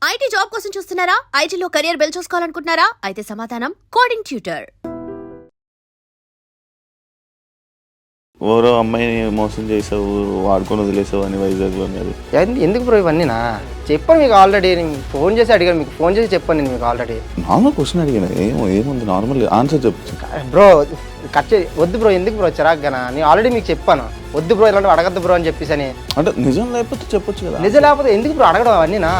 IT job కోసం చూస్తున్నారా? ఐటీలో కెరియర్ బిల్డ్ చూసుకోవాలనుకుంటున్నారా? అయితే సమాధానం కోడింగ్ ట్యూటర్. ఓరో అమ్మాయిని మోసం చేసావు, వాడుకొని వదిలేసావు అని వైజాగ్లో అది ఎందుకు బ్రో ఇవన్నీనా? చెప్పాను మీకు ఆల్రెడీ, ఫోన్ చేసి అడిగాను, మీకు ఫోన్ చేసి చెప్పాను నేను మీకు ఆల్రెడీ. నార్మల్ క్వశ్చన్ అడిగాను, ఏముంది నార్మల్ ఆన్సర్ చెప్పు బ్రో. వద్దు బ్రో, ఎందుకు బ్రో చిరాగ్గానా? నేను ఆల్రెడీ మీకు చెప్పాను వద్దు బ్రో, ఇలాంటివి అడగద్దు బ్రో అని చెప్పేసి. అని అంటే నిజం లేకపోతే చెప్పొచ్చు కదా. నిజం లేకపోతే ఎందుకు బ్రో అడగడం అవన్నీనా?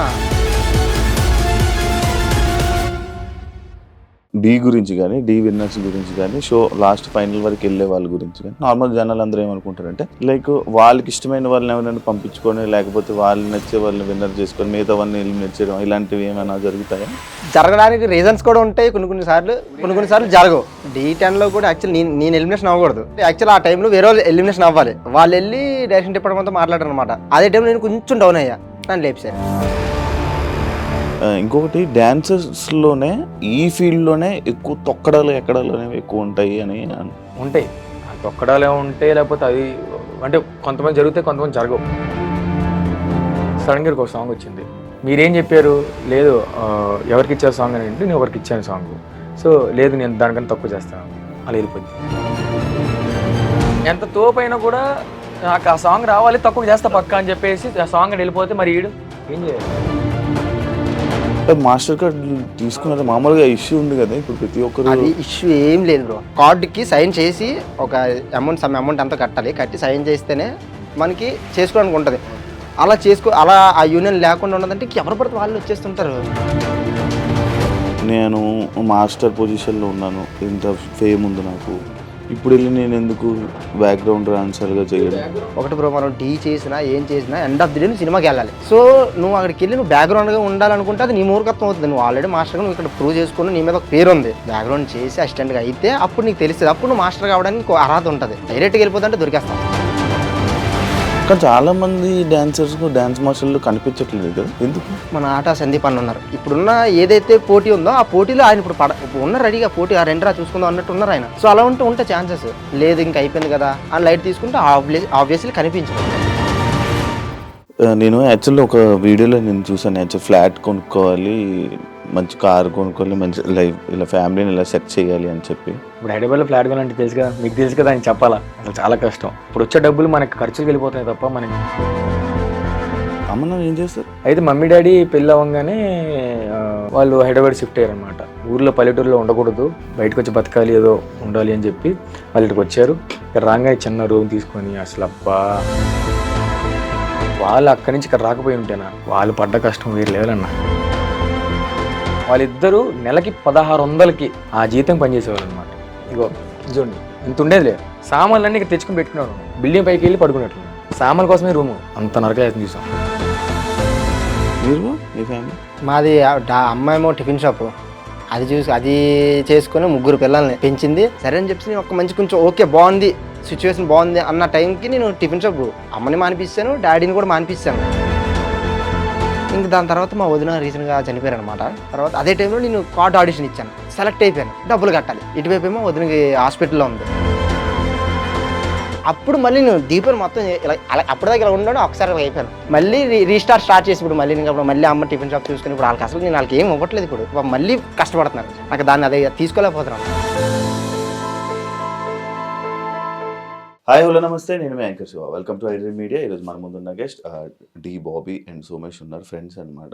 డి గురించి కానీ, డి విన్నర్స్ గురించి కానీ, షో లాస్ట్ ఫైనల్ వరకు వెళ్ళే వాళ్ళ గురించి కానీ నార్మల్ జనాలు అందరూ ఏమనుకుంటారంటే లైక్ వాళ్ళకి ఇష్టమైన వాళ్ళని ఎవరైనా పంపించుకొని, లేకపోతే వాళ్ళు నచ్చే వాళ్ళని విన్నర్ చేసుకొని మిగతా వాళ్ళని ఎలిమినేట్ చేయడం, ఇలాంటివి ఏమైనా జరుగుతాయా? జరగడానికి రీజన్స్ కూడా ఉంటాయి కొన్ని సార్లు జరగవు. D10లో కూడా యాక్చువల్లీ నేను ఎలిమినేషన్ అవ్వకూడదు. యాక్చువల్ ఆ టైంలో వేరే వాళ్ళు ఎలిమినేషన్ అవ్వాలి. వాళ్ళు వెళ్ళి డైరెక్షన్ డిపార్ట్మెంట్తో మాట్లాడారు అనమాట. అదే టైంలో నేను కొంచెం డౌన్ అయ్యా, నన్ను లేపేశారు. ఇంకొకటి డ్యాన్సర్స్లోనే ఈ ఫీల్డ్లోనే ఎక్కువ తొక్కడాలు ఎక్కడాలు అనేవి ఎక్కువ ఉంటాయి అని ఉంటాయి. తొక్కడాలే ఉంటాయి, లేకపోతే అది అంటే కొంతమంది జరుగుతాయి, కొంతమంది జరగవు. సడన్గా ఒక సాంగ్ వచ్చింది, మీరేం చెప్పారు? లేదు ఎవరికి ఇచ్చారు సాంగ్ అని అంటే నేను ఎవరికి ఇచ్చాను సాంగ్. సో లేదు నేను దానికన్నా తక్కువ చేస్తాను, అలా వెళ్ళిపోయింది. ఎంత తోపైనా కూడా నాకు ఆ సాంగ్ రావాలి, తక్కువ చేస్తా పక్క అని చెప్పేసి ఆ సాంగ్ అని వెళ్ళిపోతే మరి ఈడు ఏం చేయాలి? మాస్టర్ కార్డ్ తీసుకున్నది మామూలుగా ఇష్యూ ఉంది కదా ఇప్పుడు ప్రతి ఒక్కరు. అది ఇష్యూ ఏం లేదు బ్రో. కార్డుకి సైన్ చేసి ఒక సమ్ అమౌంట్ అంతా కట్టి సైన్ చేస్తేనే మనకి చేసుకోవడానికి ఉంటుంది. అలా ఆ యూనియన్ లేకుండా ఉన్నదంటే ఎవరు పడితే వాళ్ళు వచ్చేస్తుంటారు. నేను మాస్టర్ పొజిషన్లో ఉన్నాను, ఇంత ఫేమ్ ఉంది నాకు, ఇప్పుడు వెళ్ళి నేను ఎందుకు బ్యాక్గ్రౌండ్ డాన్సర్గా చేయడం? ఒకటి బ్రో, మనం టీ చేసినా ఏం చేసినా ఎండ్ ఆఫ్ ది డే నువ్వు సినిమాకి వెళ్ళాలి. సో నువ్వు అక్కడికి వెళ్ళి నువ్వు బ్యాక్గ్రౌండ్గా ఉండాలనుకుంటే అది నీ మూర్ఖత్వం అవుతుంది. నువ్వు ఆల్రెడీ మాస్టర్గా నువ్వు ఇక్కడ ప్రూవ్ చేసుకుని నీ మీద ఒక పేరు ఉంది, బ్యాక్గ్రౌండ్ చేసి అసిస్టెంట్గా అయితే అప్పుడు నీకు తెలుస్తుంది. అప్పుడు నువ్వు మాస్టర్ కావడానికి అర్హత ఉంటుంది. డైరెక్ట్గా వెళ్ళిపోతుంటే దొరికేస్తావు. కానీ చాలా మంది డాన్స్ మాస్టర్లు కనిపించట్లేదు కదా, ఎందుకు? మన ఆట సందీప్ అన్న ఉన్నారు. ఇప్పుడున్న ఏదైతే పోటీ ఉందో ఆ పోటీలో ఆయన ఇప్పుడు ఉన్న రెడీగా పోటీ ఆ రెండరా చూసుకుందాం అన్నట్టు ఉన్నారు ఆయన. సో అలా ఉంటే ఛాన్సెస్ లేదు, ఇంకా అయిపోయింది కదా అని లైట్ తీసుకుంటే ఆబ్వియస్లీ కనిపించదు. నేను యాక్చువల్లీ ఒక వీడియోలో నేను చూసాను, యాక్చువల్ ఫ్లాట్ కొనుక్కోవాలి, మంచి కార్ కొనుక్కోవాలి, మంచి లైఫ్ ఇలా ఫ్యామిలీని ఇలా సెట్ చేయాలి అని చెప్పి. ఇప్పుడు హైదరాబాద్లో ఫ్లాట్ కొనాలంటే తెలుసు కదా, మీకు తెలుసు కదా, ఆయన చెప్పాలా? అసలు చాలా కష్టం. ఇప్పుడు వచ్చే డబ్బులు మనకి ఖర్చులు వెళ్ళిపోతున్నాయి తప్ప మనకి. అమ్మ ఏం చేస్తారు? అయితే మమ్మీ డాడీ పెళ్ళి అవ్వగానే వాళ్ళు హైదరాబాద్ షిఫ్ట్ అయ్యారు అనమాట. ఊర్లో పల్లెటూరులో ఉండకూడదు, బయటకు వచ్చి బతకాలి, ఏదో ఉండాలి అని చెప్పి వాళ్ళు ఇక్కడికి వచ్చారు. ఇక్కడ రాగానే చిన్న రూమ్ తీసుకొని అసలు అబ్బా, వాళ్ళు అక్కడి నుంచి ఇక్కడ రాకపోయి ఉంటేనా వాళ్ళు పడ్డ కష్టం వేరు లేదన్నా. వాళ్ళిద్దరూ నెలకి 1600కి ఆ జీతం పనిచేసేవాళ్ళు అనమాట. ఇగో చూడండి ఇంత ఉండేది లేదు. సామాన్లన్నీ ఇక్కడ తెచ్చుకుని పెట్టుకున్నాడు, బిల్డింగ్ పైకి వెళ్ళి పడుకున్నట్లు. సామాన్ల కోసమే రూము అంత నరకలేదని చూసాం. మీరు మీ ఫ్యామిలీ? మాది అమ్మాయేమో టిఫిన్ షాపు, అది చేసుకుని 3 పిల్లల్ని పెంచింది. సరే అని చెప్పి ఒక మంచి కొంచెం ఓకే బాగుంది, సిచ్యువేషన్ బాగుంది అన్న టైంకి నేను టిఫిన్ షాప్ అమ్మని మానిపిస్తాను, డాడీని కూడా మానిపిస్తాను. ఇంక దాని తర్వాత మా వదిన రీసెంట్గా చనిపోయారు అనమాట. తర్వాత అదే టైంలో నేను కార్డ్ ఆడిషన్ ఇచ్చాను, సెలెక్ట్ అయిపోయాను, డబ్బులు కట్టాలి. ఇటువైపు ఏమో వదినకి హాస్పిటల్లో ఉంది. అప్పుడు మళ్ళీ నేను దీపాన్ని మొత్తం ఇలా అప్పటిదాకా ఇలా ఉన్నాను, ఒకసారి అయిపోయాను. మళ్ళీ స్టార్ట్ చేసి ఇప్పుడు మళ్ళీ అమ్మ టిఫిన్ షాప్ చూసుకుని ఇప్పుడు వాళ్ళకి అసలు నేను వాళ్ళకి ఏం ఇవ్వట్లేదు. ఇప్పుడు మళ్ళీ కష్టపడుతున్నారు, నాకు దాన్ని అదే తీసుకోలేకపోతున్నాను. హాయ్ హలో నమస్తే, నేను మీ anchor Shiva. Welcome to iDream Media. ఈరోజు మన ముందున్న guest D Bobby and Somesh ఉన్నారు, ఫ్రెండ్స్ అనమాట.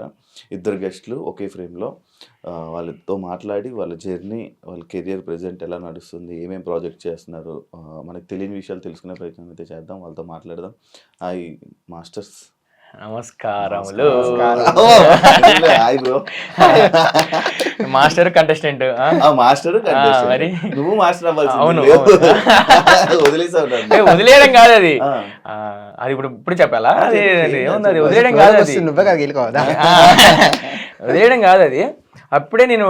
ఇద్దరు గెస్ట్లు ఒకే ఫ్రేమ్లో. వాళ్ళతో మాట్లాడి వాళ్ళ జర్నీ, వాళ్ళ కెరియర్ ప్రజెంట్ ఎలా నడుస్తుంది, ఏమేమి ప్రాజెక్ట్ చేస్తున్నారు, మనకు తెలియని విషయాలు తెలుసుకునే ప్రయత్నం అయితే చేద్దాం, వాళ్ళతో మాట్లాడదాం. Hi masters. నమస్కారములు. Hi bro. Master contestant. Master మరి నువ్వు మాస్టర్ అవ్వాల్సి. అవును, వదిలేయడం కాదు అది. అది ఇప్పుడు చెప్పాలా? అది ఏముంది, అది వదిలేయడం కాదు, అది నువ్వే వెళ్ళిపోదా, వదిలేయడం కాదు అది. అప్పుడే నేను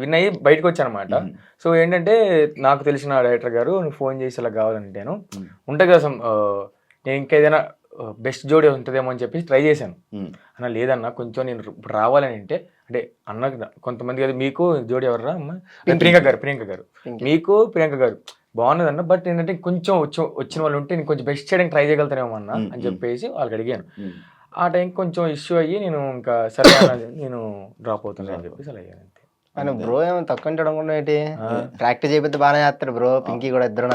విన్ అయ్యి బయటకు వచ్చాను అనమాట. సో ఏంటంటే నాకు తెలిసిన డైరెక్టర్ గారు ఫోన్ చేసి ఇలా కావాలంటేను ఉంటుంది కదా, నేను ఇంకా ఏదైనా బెస్ట్ జోడీ ఉంటుందేమో అని చెప్పి ట్రై చేశాను. అన్న లేదన్నా కొంచెం నేను ఇప్పుడు రావాలని అంటే అన్న కొంతమంది కదా, మీకు జోడీ ఎవర్రా అమ్మ? ప్రియాంక గారు మీకు ప్రియాంక గారు బాగున్నదన్న, బట్ ఏంటంటే కొంచెం వచ్చిన వాళ్ళు ఉంటే నేను కొంచెం బెస్ట్ చేయడానికి ట్రై చేయగలుగుతానేమో అన్న అని చెప్పేసి వాళ్ళకి అడిగాను. ఆ టైంకి కొంచెం ఇష్యూ అయ్యి నేను ఇంకా సరే నేను డ్రాప్ అవుతున్నాను అని చెప్పేసి అలా అయ్యాను అంతే. అని బ్రో ఏమైనా తక్కువ ఉంటాడు అనుకున్నా ఏంటి? ప్రాక్టీస్ చేయకపోతే బాగానే చేస్తాడు బ్రో. పింకీ కూడా ఇద్దరు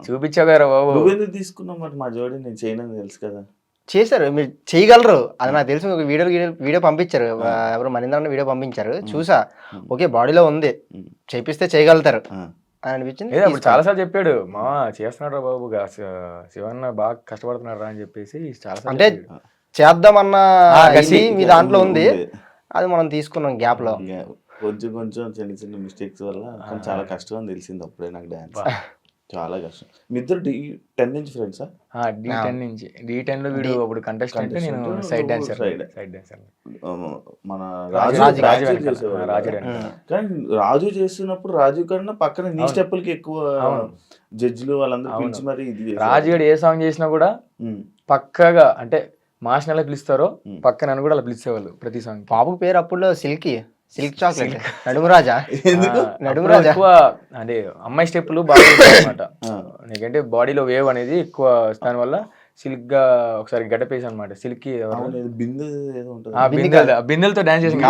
చూపించావు కదా బాబు. నువ్వెందుకు తీసుకున్నావు మరి? మా జోడి నేను చేయనని తెలుసు కదా. చేశారు, మీరు చేయగలరు అది నాకు తెలుసు. ఒక వీడియో పంపించారు, ఎవరు మనింద్ర వీడియో పంపించారు, చూసా. ఓకే బాడీలో ఉంది, చేపిస్తే చేయగలుగుతారు అని అనిపించింది. అప్పుడు చాలా సార్లు చెప్పాడు, మా చేస్తున్నాడు రా బాబు, శివన్న బాగా కష్టపడుతున్నాడు రా అని చెప్పేసి చాలా అంటే చేద్దామన్న ఇది మీ దాంట్లో ఉంది, అది మనం తీసుకున్నాం గ్యాప్ లో. కొంచెం కొంచెం చిన్న చిన్న మిస్టేక్స్ వల్ల చాలా కష్టం అని తెలిసింది అప్పుడే నాకు డాన్స్. చాలా కష్టం. మీ ఇద్దరు D10 నుంచి ఫ్రెండ్సా? D10 నుంచి. D10 లో వీడు అప్పుడు కంటెస్టెంట్, నేను సైడ్ డాన్సర్. మన రాజు కానీ రాజు చేస్తున్నప్పుడు రాజు కన్నా పక్కన నీ స్టెప్పులకి ఎక్కువ జడ్జిలు వాళ్ళందరూ పిలిచి మరి ఇది రాజు గడు ఏ సాంగ్ చేసినా కూడా పక్కగా అంటే మాస్టర్ ఎలా పిలుస్తారో పక్క నన్ను కూడా అలా పిలిచేవాళ్ళు ప్రతి సాంగ్. బాబు పేరు అప్పుడు సిల్క్ చాక్లెట్, నడుమురాజా. నడుమురాజా ఎక్కువ అంటే అమ్మాయి స్టెప్పులు బాగా అనమాట. నీకంటే బాడీలో వేవ్ అనేది ఎక్కువ, దానివల్ల సిల్క్ గా ఒకసారి గడ్డపేసి అనమాట. సిల్క్ బిందెలతో డాన్స్ చేసాను.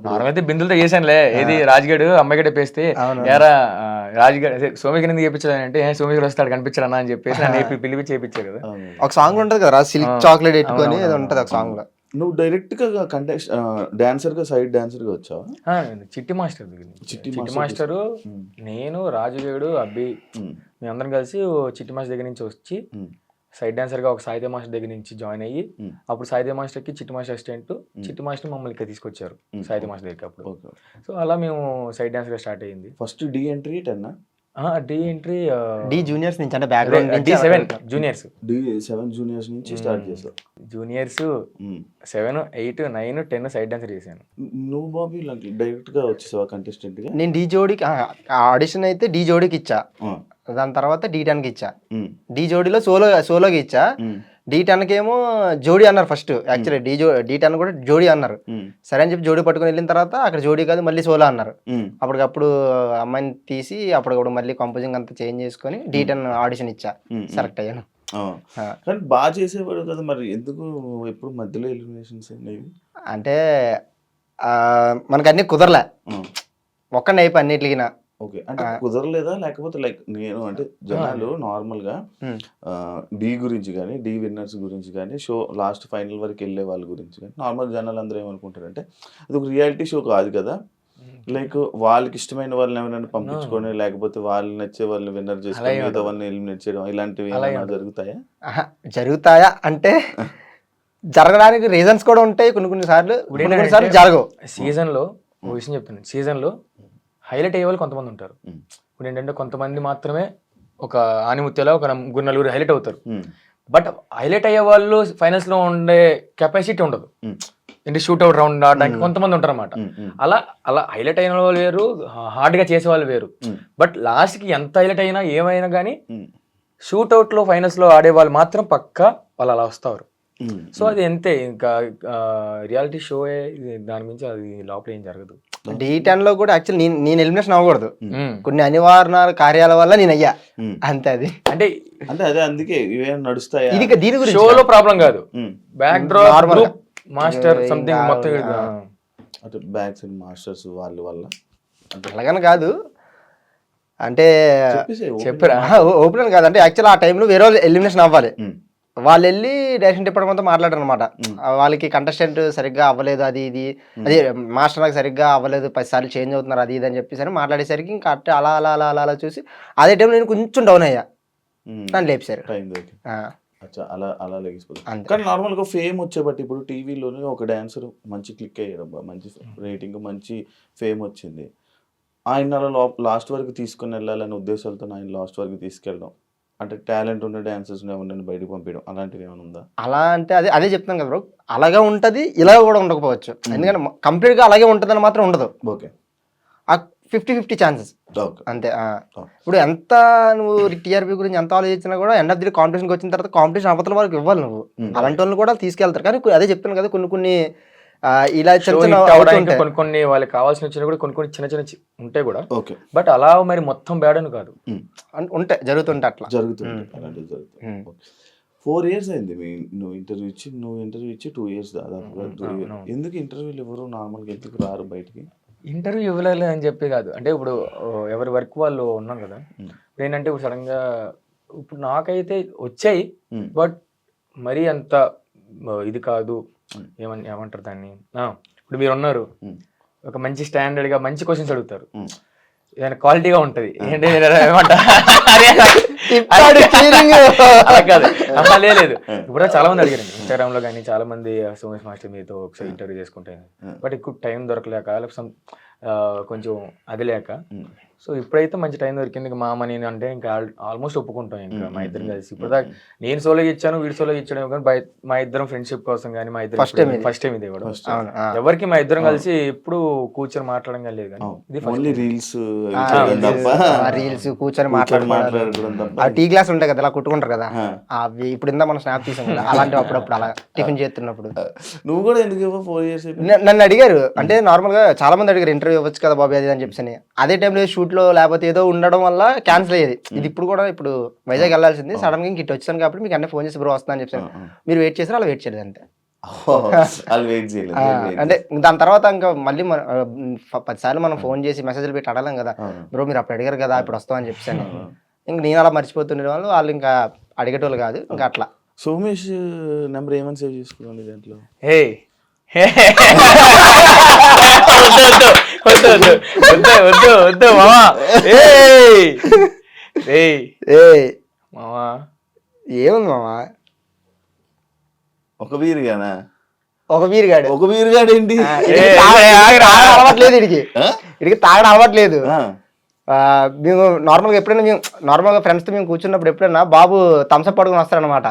నార్మల్ బిందెలతో చేశానులే. ఏది రాజుగడు అమ్మాయి గడ్డ పేస్తే ఎరా రాజుగడ్ సోమికి ఎందుకు చేయించాడు అంటే సోమికి వస్తాడు కనిపించాడు అన్న అని చెప్పేసి నన్ను పిలిపి చేయించాడు కదా. ఒక సాంగ్ ఉంటది కదా సిల్క్ చాక్లెట్ పెట్టుకొని, అది ఉంటది ఒక సాంగ్ లో. నువ్వు డైరెక్ట్ గా డాన్సర్ గా సైడ్ డాన్సర్ గా వచ్చావా? చిట్టి మాస్టర్ చిట్టి మాస్టర్ నేను రాజుగడు అబ్బి మీ అందరం కలిసి చిట్టి మాస్టర్ దగ్గర నుంచి వచ్చి సైడ్ డాన్సర్ గా ఒక సాయిదే మాస్టర్ దగ్గర నుంచి జాయిన్ అయ్యి, అప్పుడు సాయిదే మాస్టర్ కి చిట్టి మాస్టర్ అసిస్టెంట్, చిట్టి మాస్టర్ మమ్మల్ని ఇక్కడ తీసుకొచ్చారు సాయిదే మాస్టర్ దగ్గరికి అప్పుడు. సో అలా మేము సైడ్ డాన్సర్ గా స్టార్ట్ అయ్యింది. First D entry 10 D entry D juniors నుంచి, అంటే background D7 juniors. D7 juniors నుంచి స్టార్ట్ చేసావు. జూనియర్స్ 7, 8, 9, 10 సైడ్ డాన్సర్ చేశాను. నువ్వు బాబీ డైరెక్ట్ గా వచ్చేసావా కంటెస్టెంట్ గా? నేను D జోడీకి ఆడిషన్ అయితే D జోడీకి ఇచ్చా, దాని తర్వాత D10కి ఇచ్చా. D జోడీలో సోలోకి ఇచ్చా. D10కి ఏమో జోడీ అన్నారు ఫస్ట్. యాక్చువల్లీ D10 కూడా జోడీ అన్నారు. సరే అని చెప్పి జోడీ పట్టుకుని వెళ్ళిన తర్వాత అక్కడ జోడీ కాదు మళ్ళీ సోలో అన్నారు. అప్పటికప్పుడు అమ్మాయిని తీసి అప్పటికప్పుడు మళ్ళీ కంపోజింగ్ అంతా చేంజ్ చేసుకొని D10 ఆడిషన్ ఇచ్చా, సెలెక్ట్ అయ్యాను. కానీ బాగా చేసేవాడు కదా, మరి ఎందుకు ఎప్పుడు మధ్యలో ఎలిమినేషన్స్ అనేవి? అంటే మనకు అన్ని కుదరలే, ఒక్కడిని అయిపోయి అన్నిటికి. ఓకే, అంటే కుదరలేదా లేకపోతే లైక్ నేను అంటే జనాలు నార్మల్ గా D గురించి కానీ D విన్నర్స్ గురించి కానీ షో లాస్ట్ ఫైనల్ వరకు వెళ్ళే వాళ్ళ గురించి కానీ నార్మల్ జనాలు అందరూ ఏమనుకుంటారంటే అది ఒక రియాలిటీ షో కాదు కదా, లైక్ వాళ్ళకి ఇష్టమైన వాళ్ళని ఎవరైనా పంపించుకొని లేకపోతే వాళ్ళు నచ్చే వాళ్ళని విన్నర్ చేసుకొని మిగతా వాళ్ళని ఎలిమినేట్ చేయడం ఇలాంటివి జరుగుతాయా? జరుగుతాయా అంటే జరగడానికి రీజన్స్ కూడా ఉంటాయి, కొన్ని సార్లు జరగవు. సీజన్ లో ఓ విషయం చెప్తాను, సీజన్ లో హైలైట్ అయ్యే వాళ్ళు కొంతమంది ఉంటారు. ఇప్పుడు ఏంటంటే కొంతమంది మాత్రమే ఒక ఆనిముత్యాలో ఒక 3-4 హైలైట్ అవుతారు. బట్ హైలైట్ అయ్యే వాళ్ళు ఫైనల్స్ లో ఉండే కెపాసిటీ ఉండదు, అంటే షూట్అవుట్ రౌండ్ ఆడడానికి కొంతమంది ఉంటారు అనమాట. అలా హైలైట్ అయిన వాళ్ళు వేరు, హార్డ్ గా చేసే వాళ్ళు వేరు. బట్ లాస్ట్ కి ఎంత హైలైట్ అయినా ఏమైనా కానీ షూట్అవుట్ లో ఫైనల్స్ లో ఆడే వాళ్ళు మాత్రం పక్కా వాళ్ళు అలా వస్తారు. సో అది అంతే, ఇంకా రియాలిటీ షో, దాని గురించి అది లోపల ఏం జరగదు. D10 లో కూడా యాక్చువల్లీ నేను ఎలిమినేషన్ అవ్వకూడదు, కొన్ని అనివార్య కార్యాల వల్ల నేను అయ్యా, అంతే. అది అంటే అదే అందుకే ఇవేం నడుస్తాయి. ఇది దీని గురించి షోలో ప్రాబ్లం కాదు, బ్యాక్ డ్రాప్ మాస్టర్ సంథింగ్ మొత్తం అంటే బ్యాక్ సైడ్ మాస్టర్స్ వాళ్ళ వల్ల అలాగని కాదు, అంటే చెప్పరా ఓపెన్ కాదు. అంటే యాక్చువల్ ఆ టైంలో వేరే వాళ్ళు ఎలిమినేషన్ అవ్వాలి, వాళ్ళు వెళ్ళి డైరెక్షన్ డిపార్ట్మెంట్తో మాట్లాడారు అనమాట. వాళ్ళకి కంటెస్టెంట్ సరిగ్గా అవ్వలేదు, అది ఇది అదే మాస్టర్ నాకు సరిగ్గా అవ్వలేదు, 10 సార్లు చేంజ్ అవుతున్నారు అది ఇది అని చెప్పేసి మాట్లాడేసరికి ఇంకా అట్టే అలా అలా అలా అలా అలా చూసి అదే టైంలో నేను కొంచెం డౌన్ అయ్యా, నన్ను లేపేశారు. అలా అలా లేకపోతే కానీ నార్మల్ గా ఫేమ్ వచ్చేబట్టి ఇప్పుడు టీవీలోనే ఒక డాన్సర్ మంచి క్లిక్ అయ్యాడు, మంచి రేటింగ్ మంచి ఫేమ్ వచ్చింది, ఆయన అలా లాస్ట్ వరకు తీసుకుని వెళ్ళాలనే ఉద్దేశాలతో ఆయన లాస్ట్ వరకు తీసుకెళ్ళడం, అంటే టాలెంట్ ఉన్న డాన్సర్స్ ఎవరిని బయటకు పంపించడం అలాంటివి ఏమైనా ఉందా? అలా అంటే అదే చెప్తాను కదా బ్రో, అలాగే ఉంటుంది, ఇలా కూడా ఉండకపోవచ్చు. ఎందుకంటే కంప్లీట్ గా అలాగే ఉంటుందని మాత్రం ఉండదు. ఓకే, 50-50 ఛాన్సెస్ అంతే. ఇప్పుడు ఎంత నువ్వు టీఆర్పీ గురించి ఎంత ఆలోచించినా కూడా ఎండ్ ఆఫ్ ది కాంపిటీషన్కి వచ్చిన తర్వాత కాంపిటీషన్ అవతల వరకు ఇవ్వాలి నువ్వు, అలాంటి వాళ్ళని కూడా తీసుకెళ్తారు. కానీ అదే చెప్తాను కదా, కొన్ని ఇలా కొన్ని వాళ్ళకి కావాల్సిన వచ్చినా కూడా కొన్ని చిన్న చిన్న ఉంటాయి కూడా. బట్ అలా మరి మొత్తం బ్యాడ్ అని కాదు, ఉంటాయి, జరుగుతుంటే అట్లా జరుగుతుంది. 4 years అయింది నువ్వు ఇంటర్వ్యూ ఇచ్చి 2 years దాదాపుగా. ఎందుకు ఇంటర్వ్యూలు ఎవరు నార్మల్గా ఎందుకు రారు బయటికి? ఇంటర్వ్యూ ఇవ్వలేదు అని చెప్పి కాదు, అంటే ఇప్పుడు ఎవరి వర్క్ వాళ్ళు ఉన్నాం కదా. ఇప్పుడు ఏంటంటే ఇప్పుడు సడన్గా ఇప్పుడు నాకైతే వచ్చాయి, బట్ మరీ అంత ఇది కాదు. ఏమంటారు దాన్ని, ఇప్పుడు మీరు ఉన్నారు, ఒక మంచి స్టాండర్డ్గా మంచి క్వశ్చన్స్ అడుగుతారు, ఏదైనా క్వాలిటీగా ఉంటుంది. ఏంటంటే లేదు ఇప్పుడు చాలా మంది అడిగారు ఇన్స్టాగ్రామ్ లో కానీ, చాలా మంది సోమేష్ మాస్టర్ మీతో ఒకసారి ఇంటర్వ్యూ చేసుకుంటే, బట్ ఎక్కువ టైం దొరకలేక కొంచెం అది లేక. సో ఇప్పుడైతే మంచి టైం దొరికింది. ఇంకా మామ నేను అంటే ఇంకా ఆల్మోస్ట్ ఒప్పుకుంటాం ఇంకా మా ఇద్దరం కలిసి. ఇప్పుడు దాకా నేను సోలోగా ఇచ్చాను, వీడు సోలోగా ఇచ్చాడు కానీ మా ఇద్దరం ఫ్రెండ్షిప్ కోసం కానీ, మా ఇద్దరం ఫస్ట్ టైం ఇది కూడా ఎవరికి మా ఇద్దరం కలిసి ఎప్పుడు కూర్చొని మాట్లాడడం కానీ లేదు. కానీ ఇది రీల్స్ కూర్చొని మాట్లాడుకోవడం, టీ గ్లాస్ ఉంటాయి కదా అలా కుట్టుకుంటారు కదా, అవి ఇప్పుడు ఇందా మనం స్నాప్ తీసాం కదా, అలాంటి అప్పుడప్పుడు అలా టిఫిన్ చేస్తున్నప్పుడు. నువ్వు కూడా ఎందుకు 4 years నన్ను అడిగారు, అంటే నార్మల్ గా చాలా మంది అడిగారు ఇంటర్వ్యూ ఇవ్వచ్చు కదా బాబు అది అని చెప్పి. అదే టైంలో షూట్ లో లేకపోతే ఏదో ఉండడం వల్ల క్యాన్సిల్ అయ్యేది. ఇది ఇప్పుడు కూడా ఇప్పుడు వైజాగ్ వెళ్ళాల్సింది, సడన్ గా ఇంక ఇటు వచ్చాను కాబట్టి మీకు అన్నీ ఫోన్ చేసి బ్రో వస్తా అని చెప్పాను. మీరు వెయిట్ చేసారు, అలా వెయిట్ చేయలేదు అంతే. అంటే దాని తర్వాత ఇంకా మళ్ళీ 10 సార్లు మనం ఫోన్ చేసి మెసేజ్లు పెట్టి అడగలేం కదా, బ్రో మీరు అప్పుడు అడిగారు కదా ఇప్పుడు వస్తామని చెప్పాను. ఇంక నేను అలా మర్చిపోతుండే వాళ్ళు ఇంకా అడిగేటోళ్ళు కాదు. ఇంకా అట్లా సోమేష్ నెంబర్ ఏమని సేవ్ చేసుకోండి దాంట్లో. వద్దు మామా, మామా ఏముంది మామా, ఒక బీరుగానా? ఒక బీరుగాడు ఏంటి అలవాట్లేదు ఇడికి తాగడం అలవాట్లేదు. మేము నార్మల్గా ఎప్పుడైనా నార్మల్గా ఫ్రెండ్స్తో మేము కూర్చున్నప్పుడు ఎప్పుడైనా బాబు థమ్స్అప్ పడుకుని వస్తారనమాట.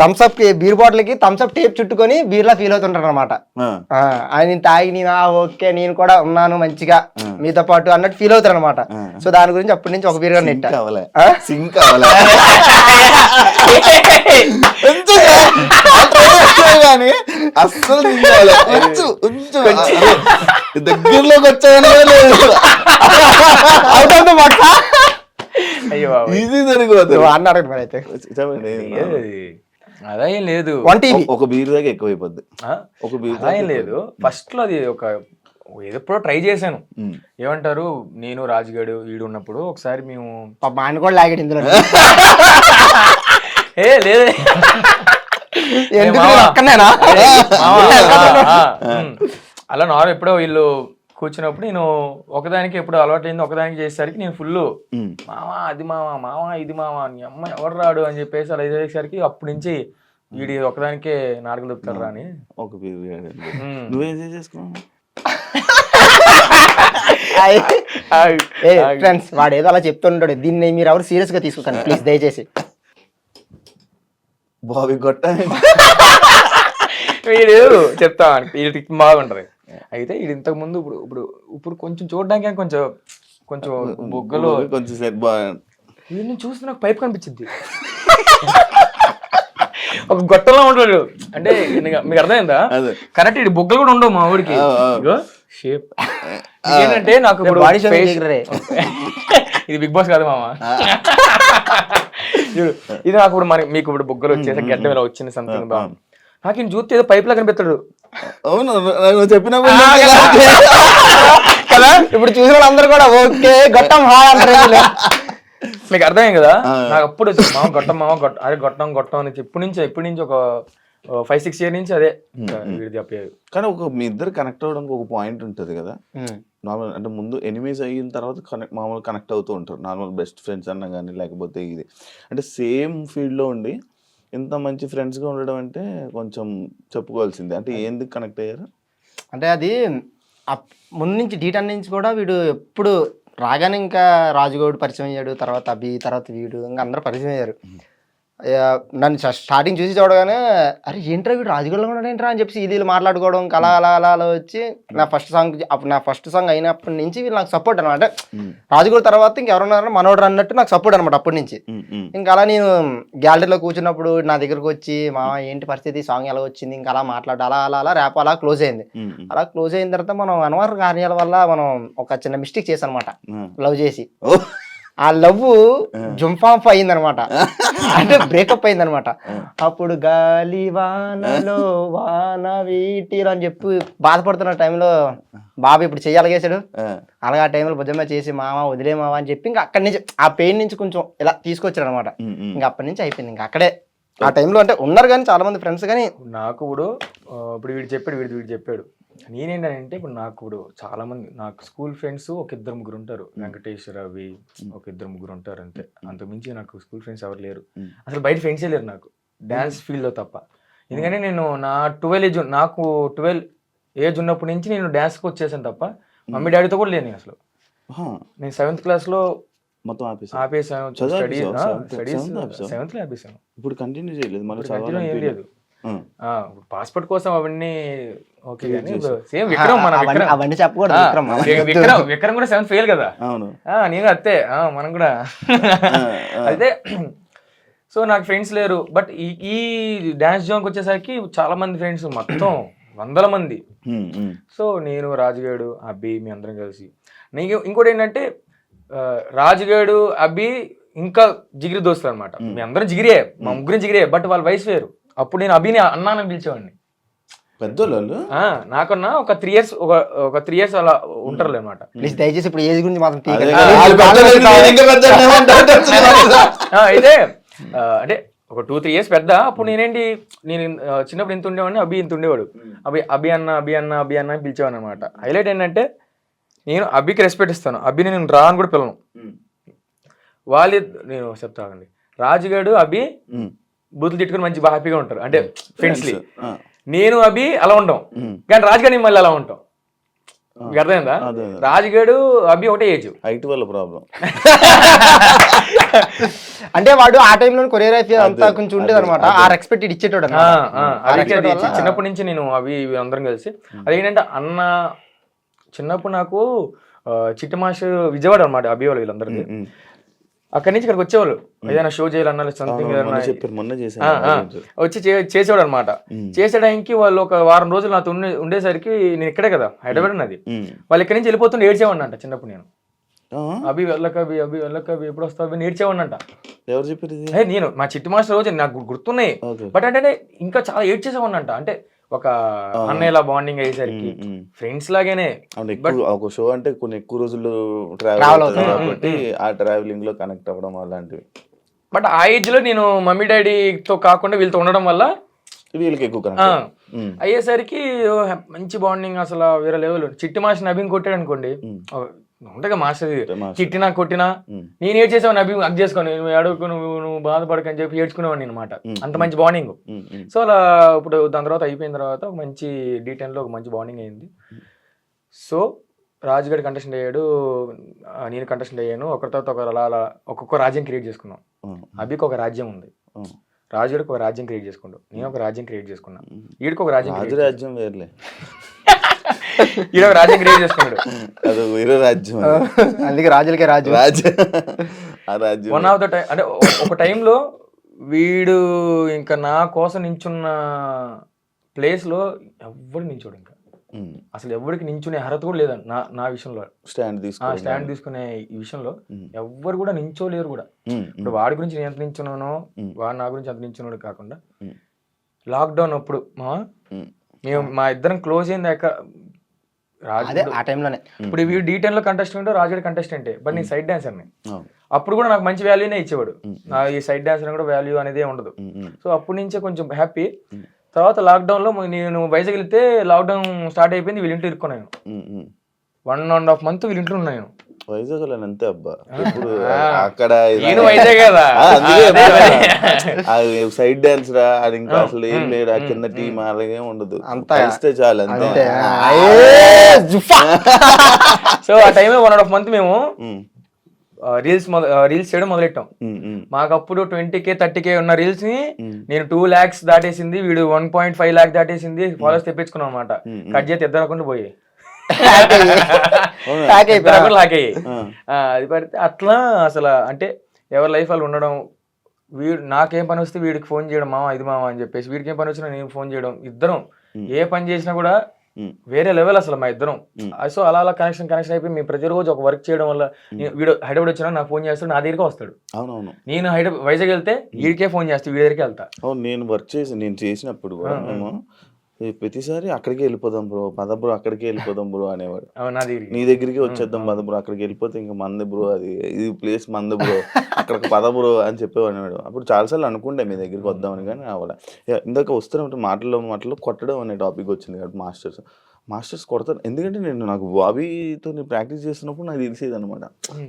థమ్స్అప్ బీర్ బాటిల్ కి థమ్స్అప్ టేప్ చుట్టుకొని బీర్లా ఫీల్ అవుతుంటారు అనమాట. ఆయన తాగి నేను ఓకే నేను కూడా ఉన్నాను మంచిగా మీతో పాటు అన్నట్టు ఫీల్ అవుతారు అనమాట. సో దాని గురించి అప్పటి నుంచి ఒక బీర్ గా నెట్ అస్సలు దగ్గరలోకి వచ్చాయని ఈజీ జరిగిపోతుంది అన్నారు అయితే. అదేం లేదు, ఒక బీర్ దాకా ఎక్కువైపోద్ది. ఒక బీర్ అదేం లేదు. ఫస్ట్ లో అది ఒక ఎప్పుడో ట్రై చేశాను. ఏమంటారు, నేను రాజుగాడు వీడు ఉన్నప్పుడు ఒకసారి మేము ఆయన కూడా లాగాడు ఇందులో. లేదు అలా నార్మల్ ఎప్పుడో వీళ్ళు కూర్చున్నప్పుడు నేను ఒకదానికి ఎప్పుడు అలవాటైంది ఒకదానికి చేసేసరికి నేను ఫుల్ మావా అది మావా ఇది మావా నీ అమ్మ ఎవరు రాడు అని చెప్పేసి అలా చేసేసరికి అప్పటి నుంచి వీడి ఒకదానికే నాలుగు దొరుకుతారు అని ఒక నువ్వేం చేసుకున్నావు. ఫ్రెండ్స్ వాడు ఏదో అలా చెప్తుంటాడు, దీన్ని మీరు ఎవరు సీరియస్ గా తీసుకోకండి ప్లీజ్ దయచేసి. బాబీ గొట్ట వీడు చెప్తా వీడి బాగుంటది. అయితే ఇది ఇంతకు ముందు ఇప్పుడు కొంచెం చూడడానికి కొంచెం బొగ్గలో కొంచెం వీడిని చూస్తే నాకు పైప్ కనిపించింది, ఒక గొట్టంలో ఉంటాడు. అంటే మీకు అర్థమైందా, కరెక్ట్ ఇది బొగ్గలు కూడా ఉండవు మా ఊడికి షేప్. ఏంటంటే నాకు ఇప్పుడు ఇది బిగ్ బాస్ కాదు మామ, ఇది నాకు ఇప్పుడు మీకు ఇప్పుడు బొగ్గలు వచ్చేసి గడ్డ ఇలా వచ్చింది సంథింగ్ బా, నాకు ఈయన చూస్తే ఏదో పైప్ లా కనిపిస్తాడు. అవును చెప్పిన కదా, ఇప్పుడు చూసిన వాళ్ళందరూ కూడా ఓకే గొట్టం హాయ్ అంటారు. మీకు అర్థమైంది కదా, నాకు అప్పుడు మామ గొట్టం అదే గొట్టం అని ఎప్పటి నుంచి ఒక 5-6 years నుంచి అదే చెప్పేది. కానీ మీ ఇద్దరు కనెక్ట్ అవ్వడానికి ఒక పాయింట్ ఉంటుంది కదా నార్మల్, అంటే ముందు ఎనిమీస్ అయిన తర్వాత మామూలు కనెక్ట్ అవుతూ ఉంటారు నార్మల్ బెస్ట్ ఫ్రెండ్స్ అన్న కానీ లేకపోతే ఇది అంటే సేమ్ ఫీల్డ్లో ఉండి ఇంత మంచి ఫ్రెండ్స్గా ఉండడం అంటే కొంచెం చెప్పుకోవాల్సిందే. అంటే ఎందుకు కనెక్ట్ అయ్యారు అంటే అది ముందు నుంచి డీటెయిల్ నుంచి కూడా వీడు ఎప్పుడు రాగానే ఇంకా రాజుగౌడ్ పరిచయం అయ్యాడు, తర్వాత అభి, తర్వాత వీడు, ఇంకా అందరూ పరిచయం అయ్యారు. నన్ను స్టార్టింగ్ చూసి చూడగానే అరే ఏంట్రా వీడు రాజుగౌడ్లో ఉన్నాడు ఏంట్రా అని చెప్పి ఇది మాట్లాడుకోవడం అలా అలా అలా అలా వచ్చి నా ఫస్ట్ సాంగ్ అయినప్పటి నుంచి వీళ్ళు నాకు సపోర్ట్ అనమాట. రాజుగౌడ్ తర్వాత ఇంకెవరున్నారో మనోడు అన్నట్టు నాకు సపోర్ట్ అనమాట అప్పటి నుంచి. ఇంకా అలా నేను గ్యాలరీలో కూర్చున్నప్పుడు నా దగ్గరకు వచ్చి మా ఏంటి పరిస్థితి, సాంగ్ ఎలా వచ్చింది, ఇంకా అలా మాట్లాడు అలా అలా అలా ర్యాప్ అలా క్లోజ్ అయింది. అలా క్లోజ్ అయిన తర్వాత మనం అనవసర కార్యాల వల్ల మనం ఒక చిన్న మిస్టేక్ చేసాం అనమాట, లవ్ చేసి. ఆ లవ్ జుంపాంఫ్ అయిందనమాట, అంటే బ్రేకప్ అయిందనమాట. అప్పుడు గాలి వానలో వాన వీటిలో అని చెప్పి బాధపడుతున్న టైంలో బాబు ఇప్పుడు చెయ్యాలగేసాడు. అలాగే ఆ టైంలో భుజమే చేసి మామ వదిలే మామ అని చెప్పి ఇంకా అక్కడి నుంచి ఆ పెయిన్ నుంచి కొంచెం ఇలా తీసుకొచ్చాడు అనమాట. ఇంకా అప్పటి నుంచి అయిపోయింది. ఇంకా అక్కడే ఆ టైంలో అంటే ఉన్నారు కానీ చాలా మంది ఫ్రెండ్స్ కానీ నాకు ఇప్పుడు ఇప్పుడు వీడు చెప్పాడు, వీడు చెప్పాడు. నేనేంటంటే ఇప్పుడు నాకు ఇప్పుడు చాలా మంది నాకు స్కూల్ ఫ్రెండ్స్ ఒక ఇద్దరు ముగ్గురు ఉంటారు. వెంకటేష్, రవి ఒక ఇద్దరు ముగ్గురు ఉంటారు అంతే. అంతకుమించి నాకు స్కూల్ ఫ్రెండ్స్ ఎవరు లేరు. అసలు బయట ఫ్రెండ్సే లేరు నాకు డ్యాన్స్ ఫీల్డ్లో తప్ప. ఎందుకంటే నేను నా 12 ఏజ్ ఉన్నప్పటి నుంచి నేను డ్యాన్స్కి వచ్చేసాను తప్ప మమ్మీ డాడీతో కూడా లేను అసలు. నేను 7th క్లాస్లో మొత్తం ఆపేసాను. Studies 7th ఆపేసాను. ఇప్పుడు కంటిన్యూ చేయలేదు, కంటిన్యూ ఏం లేదు. పాస్పోర్ట్ కోసం అవన్నీ ఓకే కానీ సేమ్ విక్రమ్ మన అవన్నీ చెప్పకూడదు. విక్రమ్ కూడా 7th ఫెయిల్ కదా. అవును, నేను అత్తే మనం కూడా అయితే. సో నాకు ఫ్రెండ్స్ లేరు. బట్ ఈ డాన్స్ జోన్కి వచ్చేసరికి చాలా మంది ఫ్రెండ్స్, మొత్తం 100 మంది. సో నేను, రాజుగాడు, అబ్బి, మీ అందరం కలిసి. నీకు ఇంకోటి ఏంటంటే రాజుగాడు, అబ్బి ఇంకా జిగిరి దోస్తులు అనమాట. మీ అందరం జిగిరే, మా ముగ్గురం జిగిరే. బట్ వాళ్ళ వయసు వేరు. అప్పుడు నేను అభిని అన్నానని పిలిచేవాడిని. పెద్దోళ్ళు నాకన్నా ఒక 3 years అలా ఉంటారు అనమాట. ప్లీజ్ దయచేసి ఇప్పుడు ఏజ్ గురించి మాత్రం అయితే అంటే ఒక 2-3 years పెద్ద. అప్పుడు నేను చిన్నప్పుడు ఇంత ఉండేవాడిని, అభి ఇంత ఉండేవాడు. అభి అన్న అని పిలిచేవాడిని అనమాట. హైలైట్ ఏంటంటే నేను అభికి రెస్పెక్ట్ ఇస్తాను, అభిని నేను రా అని కూడా పిలను. నేను చెప్తానండి, రాజుగాడు అభి బూతులు తిట్టుకుని మంచి బాగా హ్యాపీగా ఉంటారు అంటే ఫ్రెండ్స్లీ. నేను అభి అలా ఉంటాం, కానీ రాజుగాడు మళ్ళీ అలా ఉంటాం. మీకు అర్థమైందా? రాజుగాడు అభి ఒకటే ఏజ్. హైట్ వల్ల ప్రాబ్లం. అంటే వాడు ఆ టైంలో కొరియోగ్రఫీ అంతా కొంచెం ఉండేది అనమాట. ఆ రెస్పెక్ట్ ఇచ్చేటోడు. చిన్నప్పటి నుంచి నేను అవి అందరం కలిసి అదేంటంటే అన్న చిన్నప్పుడు నాకు చిట్టి మాష్ విజయవాడ అనమాట. అభి వాళ్ళు వీళ్ళందరికీ అక్కడి నుంచి ఇక్కడికి వచ్చేవాళ్ళు. ఏదైనా షో చేయాలన్నా సంథింగ్ వచ్చి చేసేవాడు అనమాట. చేసేయడానికి వాళ్ళు ఒక వారం రోజులు నాతో ఉండేసరికి నేను ఇక్కడే కదా హైదరాబాద్ ఉన్నది. వాళ్ళు ఇక్కడి నుంచి వెళ్ళిపోతుంటే ఏడ్చేవాడిని అంట చిన్నప్పుడు. నేను అభి వెళ్ళకవి ఎప్పుడు వస్తావు నేర్చేవాడిని అంట. ఎవరు చెప్పారు? నేను మా చిట్టి మాస్టర్ రోజు నాకు గుర్తున్నాయి. బట్ అంటే ఇంకా చాలా ఏడ్చేసేవాడిని అంట. అంటే ఒక అన్నయ్యలా బాండింగ్ అయ్యేసరికి ఫ్రెండ్స్ లాగానే. ఒక షో అంటే కొన్ని ఎక్కువ రోజులు ట్రావెల్ అవుతుంది కాబట్టి ఆ ట్రావెలింగ్ లో కనెక్ట్ అవ్వడం అలాంటివి. బట్ ఆ ఏజ్ లో నేను మమ్మీ డాడీతో కాకుండా వీళ్ళతో ఉండడం వల్ల వీళ్ళకి ఎక్కువ అయ్యేసరికి మంచి బాండింగ్ అసలు వేరే లెవెల్. చిట్టి మాస్టర్ నబీని కొట్టాడు అనుకోండి, ఉంటాగా మాస్టర్ చిట్టినా కొట్టినా నేను ఏడ్చేసావు నబీ అక్ చేసుకొని అడుగు నువ్వు బాధపడకని చెప్పి ఏడ్చుకునేవాడిని అనమాట. అంత మంచి బాండింగ్. సో అలా ఇప్పుడు దాని తర్వాత అయిపోయిన తర్వాత ఒక మంచి D10 లో ఒక మంచి బాండింగ్ అయింది. సో రాజుగాడి కంటెస్టెంట్ అయ్యాడు, నేను కంటెస్టెంట్ అయ్యాను. ఒకరి తర్వాత ఒకరు అలా ఒక్కొక్క రాజ్యం క్రియేట్ చేసుకున్నాం. అభికి ఒక రాజ్యం ఉంది, రాజుగాడికి ఒక రాజ్యం క్రియేట్ చేసుకుంటాం, నేను ఒక రాజ్యం క్రియేట్ చేసుకున్నా, వీడికి ఒక రాజ్యం వేర్లే ఈడ రాజ్యం క్రియేట్ చేసుకున్నాడు. అది వేరే రాజ్యం, అందుకే రాజులకే రాజ్యం. వన్ ఆఫ్ ద టైం అంటే ఒక టైంలో వీడు ఇంకా నా కోసం నించున్న ప్లేస్ లో ఎవ్వడు నించోడు. ఇంకా అసలు ఎవరికి నించునే అర్హత కూడా లేదండి నా విషయంలో. స్టాండ్ తీసుకునే ఈ విషయంలో ఎవ్వరు కూడా నించోలేరు కూడా. ఇప్పుడు వాడి గురించి నేను ఎంత నించున్నానో వాడు నా గురించి ఎంత నించున్నాడు కాకుండా లాక్డౌన్ అప్పుడు మేము మా ఇద్దరం క్లోజ్ అయిందాక ఆ టైంలోనే. ఇప్పుడు వీడు D10 లో కంటెస్టెంట్, రాజుగాడి కంటెస్టెంట్. బట్ నేను సైడ్ డాన్సర్ని. అప్పుడు కూడా నాకు మంచి వాల్యూనే ఇచ్చేవాడు. నా ఈ సైడ్ డాన్సర్ కూడా వాల్యూ అనేది ఉండదు. సో అప్పటి నుంచే కొంచెం హ్యాపీ. తర్వాత లాక్డౌన్ లో నేను వైజాగ్ వెళ్తే లాక్డౌన్ స్టార్ట్ అయిపోయింది, వీళ్ళింట్లో ఇరుక్కున్నాను. 1.5 months వీళ్ళింట్లో ఉన్నాను. వైజాగ్ అంతే అబ్బా, అక్కడ సైడ్ డాన్స్ రా, అది ఇంకా అసలు ఏం లేదు. కింద టీం అలాగే ఉండదు, అంతే చాలు అంతే. సో ఆ టైంలో 1.5 months మేము రీల్స్ చేయడం మొదలెట్టాం. మాకు అప్పుడు 20K 30K ఉన్న రీల్స్ ని నేను 2 lakhs దాటేసింది, వీడు 1.5 lakh దాటేసింది. ఫాలోవర్స్ తెప్పించుకున్నాం అనమాట. కట్ చేతి ఇద్దరు అకౌంట్ పోయి అది పడితే అట్లా అసలు అంటే ఎవరి లైఫ్ వాళ్ళు ఉండడం. వీడు నాకేం పని వస్తే వీడికి ఫోన్ చేయడం, మామ ఇది మామ అని చెప్పేసి, వీడికి ఏం పని వచ్చినా నేను ఫోన్ చేయడం. ఇద్దరం ఏ పని చేసినా కూడా వేరే లెవెల్ అసలు మా ఇద్దరం. సో అలా అలా కనెక్షన్ అయిపోయి మేము ప్రతిరోజు ఒక వర్క్ చేయడం వల్ల వీడు హైదరాబాద్ వచ్చినా నాకు ఫోన్ చేస్తాడు, నా దగ్గరికి వస్తాడు. అవునవును. నేను వైజాగ్ వెళ్తే వీడికే ఫోన్ చేస్తాడు, వీడి దగ్గరికి వెళ్తా. అవును, నేను చేసినప్పుడు కూడా మేము ప్రతిసారి అక్కడికే వెళ్ళిపోదాం బ్రో, పద బ్రో అక్కడికే వెళ్ళిపోదాం బ్రో అనేవాడు. నీ దగ్గరికి వచ్చేద్దాం పద బ్రో, అక్కడికి వెళ్ళిపోతే ఇంకా మంది బ్రో, అది ఇది ప్లేస్ మంది బ్రో, అక్కడికి పద బ్రో అని చెప్పేవాడు అనేవాడు. అప్పుడు చాలాసార్లు అనుకుంటే మీ దగ్గరికి వద్దామని, కానీ అవ్వాలి. ఇందాక వస్తున్నట్టు మాటల్లో కొట్టడం అనే టాపిక్ వచ్చింది కాబట్టి మాస్టర్స్ కొడతారు. ఎందుకంటే నాకు బాబీతో ప్రాక్టీస్ చేస్తున్నప్పుడు నాకు తెలిసేది అనమాట,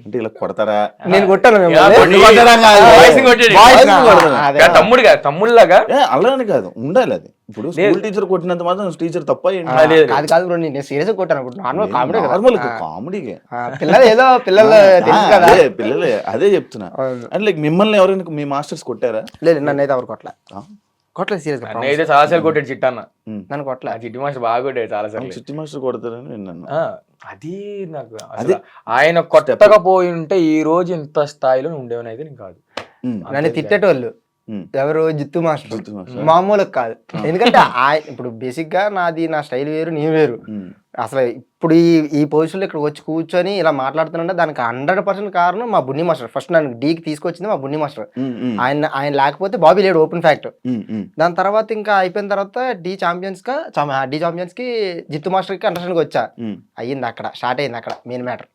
అంటే ఇలా కొడతారా, నేను కొట్టాను తమ్ముళ్ళగా. అలానే కాదు, ఉండాలి అది. ఇప్పుడు స్కూల్ టీచర్ కొట్టినంత మాత్రం టీచర్ తప్ప కాదు కాదు బ్రో, నేను సీరియస్ కొట్టాను. నార్మల్ కామెడీ, నార్మల్ కామెడీగా. పిల్లలే అదే చెప్తున్నా. అంటే లైక్ మిమ్మల్ని ఎవరైనా మీ మాస్టర్స్ కొట్టారా? లేదు, నన్ను అయితే ఎవరు కొట్టలేదు సీరియస్. అయితే చాలాసార్లు కొట్టాడు చిట్టన్న, నన్ను కొట్టలేదు. చిట్టి మాస్టర్ బాగా కొట్టాడు చాలాసార్లు. చిట్టి మాస్టర్ కొడతారని విన్నాను. అది నాకు అదే ఆయన కొట్టకపోయి ఉంటే ఈ రోజు ఇంత స్థాయిలో ఉండేవని అయితే నేను కాదు. నన్ను తిట్టేటోళ్ళు ఎవరు, జిత్తు మాస్టర్, మామూలు కాదు. ఎందుకంటే ఇప్పుడు బేసిక్ గా నా స్టైల్ వేరు, నీ వేరు. అసలు ఇప్పుడు ఈ పొజిషన్ లో ఇక్కడ వచ్చి కూర్చొని ఇలా మాట్లాడుతున్నా దానికి 100% కారణం మా బున్ని మాస్టర్. ఫస్ట్ నన్ను డీకి తీసుకొచ్చింది మా బున్ని మాస్టర్. ఆయన లేకపోతే బాబీ లేడు, ఓపెన్ ఫ్యాక్ట్. దాని తర్వాత ఇంకా అయిపోయిన తర్వాత డి ఛాంపియన్స్ కి జిత్తు మాస్టర్ కి అండర్స్టాండింగ్ వచ్చా. అయ్యింది అక్కడ, స్టార్ట్ అయింది అక్కడ మెయిన్ మ్యాటర్.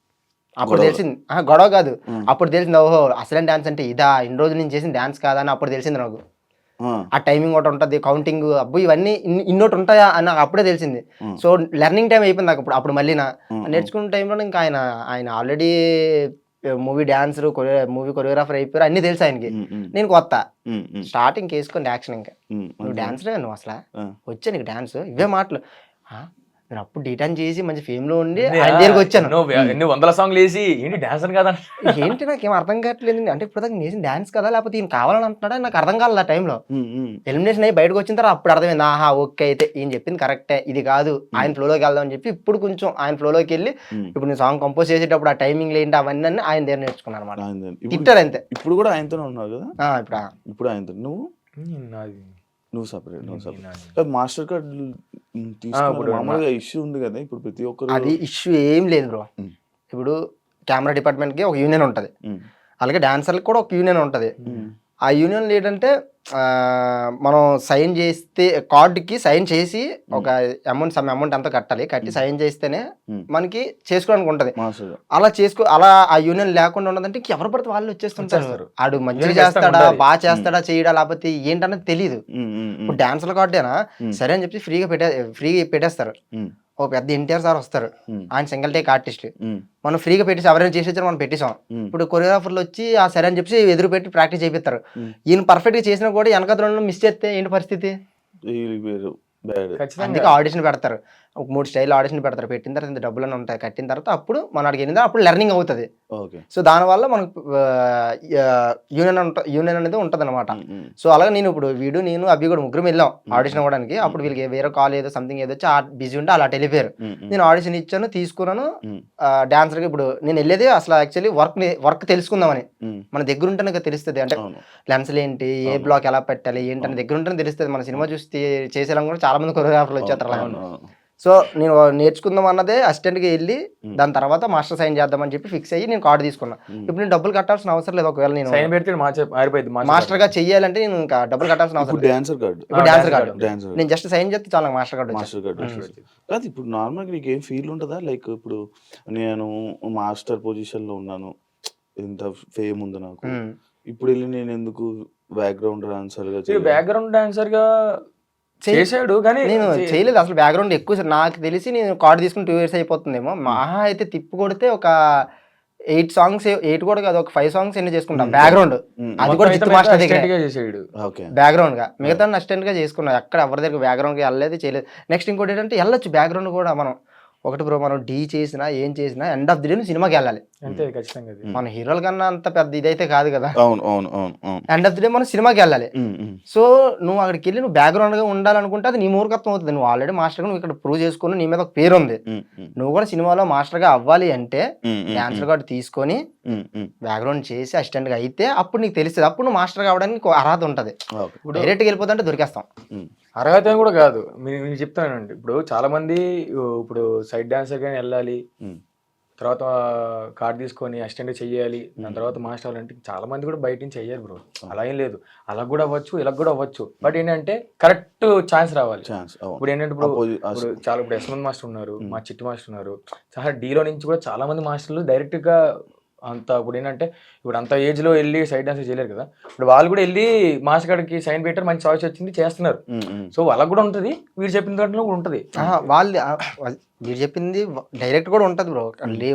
అప్పుడు తెలిసింది గొడవ కాదు, అప్పుడు తెలిసింది ఓహో అసలు డాన్స్ అంటే ఇదా, ఇన్ని రోజులు నేను చేసిన డాన్స్ కాదా అని అప్పుడు తెలిసింది నాకు. ఆ టైమింగ్ ఒకటి ఉంటుంది, కౌంటింగ్, అబ్బు ఇవన్నీ ఇన్నోటి ఉంటాయా అని నాకు అప్పుడే తెలిసింది. సో లెర్నింగ్ టైం అయిపోయింది నాకు అప్పుడు మళ్ళీ నేర్చుకున్న టైంలో ఇంకా ఆయన already movie dancer, movie choreographer అయిపోయారు, అన్ని తెలుసు ఆయనకి. నేను కొత్త స్టార్టింగ్ వేసుకోండి యాక్షన్. ఇంకా నువ్వు డాన్సరే, నువ్వు అసలు వచ్చా నీకు డాన్స్, ఇవే మాటలు. నేను అప్పుడు డిటైన్ చేసి మంచి ఫేమ్ లో ఉండి ఆయన దగ్గరికి వచ్చాను. ఎన్ని 100 సాంగ్లు వేసి ఏంటి డాన్సర్ కదా ఏంటి నాకేం అర్థం కావట్లేదు. అంటే ఇప్పుడు దాకా చేసిన డాన్స్ కదా లేకపోతే ఈయన కావాలని అంటున్నాడా నాకు అర్థం కాలేదు. ఆ టైంలో ఎలిమినేషన్ అయ్యి బయటకు వచ్చిన తర్వాత అప్పుడు అర్థమైంది, ఆహా ఓకే అయితే ఈయన చెప్పింది కరెక్టే, ఇది కాదు, ఆయన ఫ్లోలోకి వెళ్దాం అని చెప్పి ఇప్పుడు కొంచెం ఆయన ఫ్లోలోకి వెళ్ళి ఇప్పుడు నేను సాంగ్ కంపోజ్ చేసేటప్పుడు ఆ టైమింగ్ ఏంటి అవన్నీ ఆయన దగ్గర నేర్చుకున్నాను అనమాట. తిట్టారు అంతే. ఇప్పుడు కూడా ఆయనతోనే ఉన్నావు కదా? ఇప్పుడు ఆయనతో నువ్వు సపరేట్ మాస్టర్ కార్డ్ తీసుకున్నప్పుడు మామూలుగా ఇష్యూ ఉంది కదా ఇప్పుడు ప్రతి ఒక్కరు. అది ఇష్యూ ఏం లేదు బ్రో. ఇప్పుడు కెమెరా డిపార్ట్మెంట్ కి ఒక యూనియన్ ఉంటది, అలాగే డాన్సర్లకు కూడా ఒక యూనియన్ ఉంటది. ఆ యూనియన్ ఏంటంటే మనం సైన్ చేస్తే కార్డుకి సైన్ చేసి ఒక సమ్ అమౌంట్ అంతా కట్టాలి, కట్టి సైన్ చేస్తేనే మనకి చేసుకోవడానికి ఉంటది. అలా ఆ యూనియన్ లేకుండా ఉన్నదంటే ఎవరు పడితే వాళ్ళు వచ్చేస్తుంటారు. ఆడు మంచిగా చేస్తాడా, బాగా చేస్తాడా, చేయడా, లేకపోతే ఏంటన్నది తెలియదు. ఇప్పుడు డాన్సర్ల కార్డేనా సరే అని చెప్పి ఫ్రీగా పెట్టేస్తారు. ఓ పెద్ద ఎన్టీఆర్ సార్ వస్తారు, ఆయన సింగిల్ టేక్ ఆర్టిస్ట్, మనం ఫ్రీగా పెట్టేసి ఎవరైనా చేసేసారు మనం పెట్టేసాం. ఇప్పుడు కొరియోగ్రాఫర్లు వచ్చి ఆ సరే అని చెప్పి ఎదురు పెట్టి ప్రాక్టీస్ చేపిస్తారు. ఈయన పర్ఫెక్ట్ గా చేసినా కూడా వెనకద్రంలో మిస్ చేస్తే ఏంటి పరిస్థితి? అందుకే ఆడిషన్ పెడతారు, ఒక 3 స్టైల్ ఆడిషన్ పెడతారు. పెట్టిన తర్వాత ఇంత డబ్బులు ఉంటాయి, కట్టిన తర్వాత అప్పుడు మన అడిగి వెళ్ళిందా అప్పుడు లెర్నింగ్ అవుతుంది. సో దానివల్ల మనకు యూనియన్ అనేది ఉంటది అనమాట. సో అలాగే నేను ఇప్పుడు నేను అభి కూడా ముగ్గురు వెళ్ళాం ఆడిషన్ అవ్వడానికి. అప్పుడు వీళ్ళకి వేరే కాల్ ఏదో సంథింగ్ ఏదో వచ్చి బిజీ ఉంటే అలా వెళ్ళిపోయారు. నేను ఆడిషన్ ఇచ్చాను, తీసుకున్నాను. డాన్సర్ గా ఇప్పుడు నేను వెళ్ళేది అసలు యాక్చువల్లీ వర్క్ తెలుసుకుందామని. మన దగ్గర ఉంటేనే తెలుస్తుంది, అంటే లెన్స్లు ఏంటి, ఏ బ్లాక్ ఎలా పెట్టాలి ఏంటని దగ్గర ఉంటేనే తెలుస్తుంది. మన సినిమా చూసి చేసేలా కూడా చాలా మంది కొరియోగ్రాఫర్లు వచ్చేస్తారు. సో నేను నేర్చుకుందాం అన్నదే అసిస్టెంట్ గా వెళ్ళి దాని తర్వాత మాస్టర్ సైన్ చేద్దామని చెప్పి ఫిక్స్ అయ్యి నేను కార్డు తీసుకున్నా. ఇప్పుడు నేను డబ్బులు కట్టాల్సిన అవసరం లేదు. ఒకవేళ నేను మాస్టర్ గా చెయ్యాలంటే నేను ఇంకా డబ్బులు కట్టాల్సిన అవసరం లేదు. డాన్సర్ కార్డు నేను జస్ట్ సైన్ చేస్తే చాలా మాస్టర్ కార్డు. ఇప్పుడు నార్మల్గా నీకు ఏం ఫీల్ ఉంటుందా? లైక్ ఇప్పుడు నేను మాస్టర్ పొజిషన్ లో ఉన్నాను, ఇంత ఫేమ్ ఉంది నాకు, ఇప్పుడు వెళ్ళి నేను ఎందుకు బ్యాక్గ్రౌండ్ డాన్సర్ గా చేశాడు కానీ నేను చేయలేదు అసలు. బ్యాక్గ్రౌండ్ ఎక్కువ నాకు తెలిసి నేను కార్డు తీసుకుని 2 years అయిపోతుందేమో. మహా అయితే తిప్పు కొడితే ఒక 8 songs, 8 కూడా కాదు, ఒక 5 songs ఎన్ని చేసుకుంటాం బ్యాక్గ్రౌండ్. అది కూడా జిత్తు మాస్టర్ దగ్గర బ్యాక్గ్రౌండ్ గా, మిగతా అసిస్టెంట్ గా చేసుకున్నాం. ఎక్కడ ఎవరి దగ్గర బ్యాక్గ్రౌండ్ గా వెళ్ళలేదు, చేయలేదు. నెక్స్ట్ ఇంకోటి ఏంటంటే వెళ్ళొచ్చు బ్యాక్గ్రౌండ్ కూడా. మనం ఒకటి బ్రో, మనం డీ చేసినా ఏం చేసినా ఎండ్ ఆఫ్ ది డే సినిమాకి వెళ్ళాలి. అంతే ఖచ్చితంగా అది. మన హీరోల కన్నా అంత పెద్ద ఇదైతే కాదు కదా. అవును అవును అవును అవును. ఎండ్ ఆఫ్ ది డే మనం సినిమాకి వెళ్ళాలి. ఉమ్, ఉమ్, సో నువ్వు అక్కడికి వెళ్ళి నువ్వు బ్యాక్గ్రౌండ్గా ఉండాలనుకుంటే అది నీ మూర్ఖత్వం అవుతుంది. నువ్వు ఆల్రెడీ మాస్టర్గా నువ్వు ఇక్కడ ప్రూవ్ చేసుకుని నీ మీద ఒక పేరు ఉంది. ఉమ్, ఉమ్, నువ్వు కూడా సినిమాలో మాస్టర్గా అవ్వాలి అంటే ఉమ్, ఉమ్, డాన్సర్ కార్డు తీసుకొని ఉమ్, ఉమ్. బ్యాక్గ్రౌండ్ చేసి అసిస్టెంట్గా అయితే అప్పుడు నీకు తెలుస్తుంది. అప్పుడు నువ్వు మాస్టర్ కావడానికి నీకు అర్హత ఉంటుంది. ఓకే. డైరెక్ట్గా వెళ్ళిపోతుంటే దొరికేస్తాం. ఉమ్, అర్హత అని కూడా కాదు, మీకు చెప్తానండి. ఇప్పుడు చాలా మంది ఇప్పుడు సైడ్ డాన్సర్ గానీ వెళ్ళాలి, ఉమ్, తర్వాత కార్డ్ తీసుకొని అసిస్టెంట్ చెయ్యాలి, దాని తర్వాత మాస్టర్ అవ్వాలంటే చాలా మంది కూడా బయట నుంచి చెయ్యారు బ్రో. అలా ఏం లేదు, అలా కూడా అవ్వచ్చు, ఇలా కూడా అవ్వచ్చు. బట్ ఏంటంటే కరెక్ట్ ఛాన్స్ రావాలి. ఛాన్స్. అవును. ఇప్పుడు ఏంటంటే ఇప్పుడు చాలా ఇప్పుడు యశ్వంత్ మాస్టర్ ఉన్నారు, మా చిట్టి మాస్టర్ ఉన్నారు, చాలా డీలో నుంచి కూడా చాలా మంది మాస్టర్లు డైరెక్ట్ గా అంత ఇప్పుడు ఏంటంటే ఇప్పుడు అంత ఏజ్ లో వెళ్ళి సైడ్ డాన్స్ చేయలేరు కదా. ఇప్పుడు వాళ్ళు కూడా వెళ్ళి మాస్టర్ గారికి సైన్ పెట్టారు, మంచి చాయిస్ వచ్చింది, చేస్తున్నారు. ఉమ్, ఉమ్. సో వాళ్ళకు కూడా ఉంటుంది, వీరు చెప్పిన దాంట్లో కూడా ఉంటుంది. మీరు చెప్పింది డైరెక్ట్ కూడా ఉంటుంది బ్రో.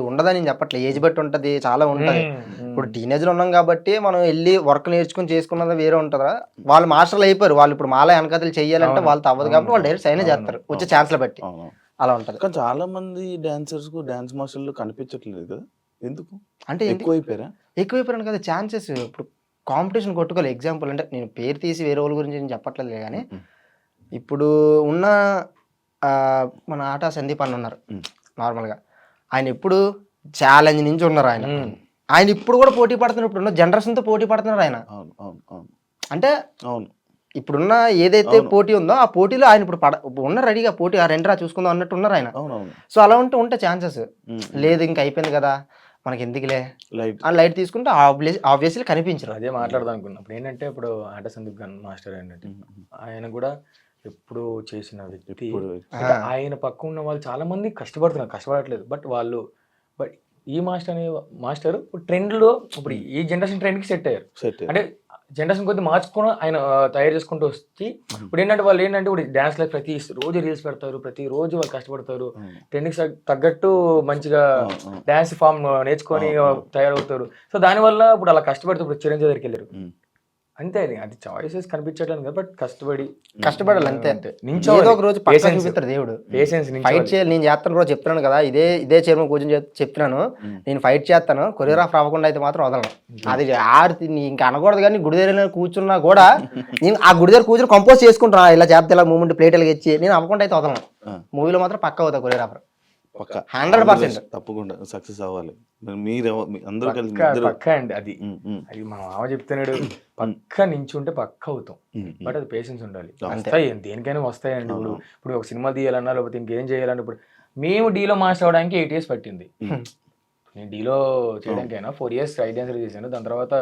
ఉండదని నేను చెప్పట్లేదు, ఏజ్ బట్టి ఉంటుంది, చాలా ఉంటుంది. ఇప్పుడు టీనేజ్ లో ఉన్నాం కాబట్టి మనం వెళ్ళి వర్క్ నేర్చుకుని చేసుకున్నది వేరే ఉంటుందా. వాళ్ళు మాస్టర్లు అయిపోయారు, వాళ్ళు ఇప్పుడు మాలా వెనకతలు చెయ్యాలంటే వాళ్ళతో అవ్వదు కాబట్టి వాళ్ళు డైరెక్ట్ సైన్ చేస్తారు వచ్చే ఛాన్స్లు బట్టి. అవును. అలా ఉంటుంది. కానీ చాలా మంది డాన్సర్స్ కు డాన్స్ మాస్టర్లు కనిపించట్లేదు కదా, ఎందుకు? అంటే ఎక్కువైపోయారా? ఎక్కువైపోయాను కదా ఛాన్సెస్. ఇప్పుడు కాంపిటీషన్ కొట్టుకోవాలి. ఎగ్జాంపుల్ అంటే నేను పేరు తీసి వేరే వాళ్ళ గురించి నేను చెప్పట్లేదు కానీ ఇప్పుడు ఉన్న మన ఆటా సందీప్ అన్న ఉన్నారు నార్మల్గా. ఆయన ఎప్పుడు ఛాలెంజ్ నుంచి ఉన్నారు. ఆయన ఇప్పుడు కూడా పోటీ పడుతున్నారు, ఇప్పుడున్న జనరేషన్తో పోటీ పడుతున్నారు ఆయన. అవును అవును అవును. అంటే అవును, ఇప్పుడున్న ఏదైతే పోటీ ఉందో ఆ పోటీలో ఆయన ఇప్పుడు ఉన్న రెడీగా పోటీ ఆ రెండురా చూసుకుందాం అన్నట్టు ఉన్నారు ఆయన. అవునవును. సో అలా ఉంటే ఛాన్సెస్ లేదు, ఇంకా అయిపోయింది కదా మనకి ఎందుకులే లైట్ ఆ లైట్ తీసుకుంటే ఆబ్వియస్లీ కనిపించరు. అదే మాట్లాడదాం అనుకున్నాం. ఇప్పుడు ఏంటంటే ఇప్పుడు ఆట సందీప్ గన్ మాస్టర్ ఏంటంటే ఆయన కూడా ఎప్పుడు చేసిన వ్యక్తి. అంటే ఆయన పక్క ఉన్న వాళ్ళు చాలా మంది కష్టపడట్లేదు. బట్ ఈ మాస్టర్ ట్రెండ్ లో ఇప్పుడు ఈ జనరేషన్ ట్రెండ్ కి సెట్ అయ్యారు. అంటే జనరేషన్ కొద్ది మార్చుకొని ఆయన తయారు చేసుకుంటూ వచ్చి ఇప్పుడు ఏంటంటే వాళ్ళు ఏంటంటే ఇప్పుడు డాన్స్ లైఫ్ ప్రతి రోజు రీల్స్ పెడతారు, ప్రతి రోజు వాళ్ళు కష్టపడతారు, ట్రెండింగ్ తగ్గట్టు మంచిగా డాన్స్ ఫామ్ నేర్చుకొని తయారవుతారు. సో దానివల్ల ఇప్పుడు అలా కష్టపడితే ఇప్పుడు చిరంజీవి దగ్గరికి వెళ్ళారు. అంతే, అది చాయిసెస్ కనిపించట్లేదు కదా, బట్ కష్టపడాలి అంతే. ఏదో ఒక రోజు చూపిస్తారు దేవుడు. ఫైట్ చేయాలి. నేను చేస్తాను కూడా చెప్తున్నాను కదా, ఇదే చైర్మన్ కూర్చొని చెప్తున్నాను, నేను ఫైట్ చేస్తాను, కొరియోగ్రాఫర్ అవ్వకుండా అయితే మాత్రం వదలను. అది ఇంకా అనకూడదు కానీ గుడి దగ్గర కూర్చున్నా కూడా నేను ఆ గుడి దగ్గర కూర్చొని కంపోజ్ చేసుకుంటున్నా, ఇలా చేస్తే ఇలా మూమెంట్ ప్లేట్లు ఇచ్చి నేను అవ్వకుండా అయితే వదలను. మూవీలో మాత్రం పక్క అవుతా కొరియోగ్రాఫర్ 100%. తప్పకుండా సక్సెస్ అవ్వాలి. మీరు అందరూ కలిసి పక్క అండి. అది మా మామ చెప్తున్నాడు, పక్క నించుంటే పక్క అవుతాం. బట్ అది పేషెన్స్ ఉండాలి. వస్తాయి, దేనికైనా వస్తాయండి. ఇప్పుడు ఒక సినిమా తీయాలన్నా లేకపోతే ఇంకేం చేయాలన్నా, ఇప్పుడు మేము డీలో మాస్టర్ అవడానికి 8 years పట్టింది. నేను డీలో చేయడానికైనా 4 years సైడ్ డాన్సర్ చేశాను, దాని తర్వాత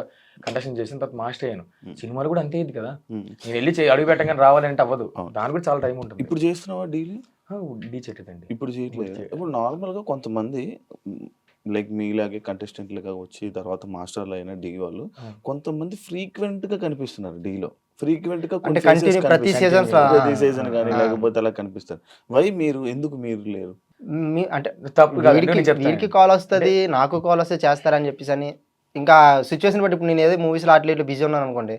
కంటెస్టెంట్ చేసిన తర్వాత మాస్టర్ అయ్యాను. సినిమాలు కూడా అంతే ఇది కదా, నేను వెళ్ళి అడుగు పెట్టగానే రావాలంటే అవ్వదు, దానికి కూడా చాలా టైం ఉంటుంది. ఇప్పుడు చేస్తున్నావా డీల్? డీ చేయట్లేదండి ఇప్పుడు చేయట్లేదు. ఇప్పుడు నార్మల్గా కొంతమంది లైక్ మీలాగే కంటెస్టెంట్లుగా వచ్చి తర్వాత మాస్టర్లు అయిన డీ వాళ్ళు కొంతమంది ఫ్రీక్వెంట్ గా కనిపిస్తున్నారు డీలో. ఫ్రీక్వెంట్ గా ప్రతి సీజన్ కానీ లేకపోతే అలా కనిపిస్తారు. వై ఎందుకు మీరు లేరు? అంటే వీరికి కాల్ వస్తుంది, నాకు కాల్ వస్తే చేస్తారని చెప్పేసి అని ఇంకా సిచ్యువేషన్ బట్టి. ఇప్పుడు నేను ఏదో మూవీస్లో అట్లా ఇట్లా బిజీ ఉన్నాను అనుకోండి,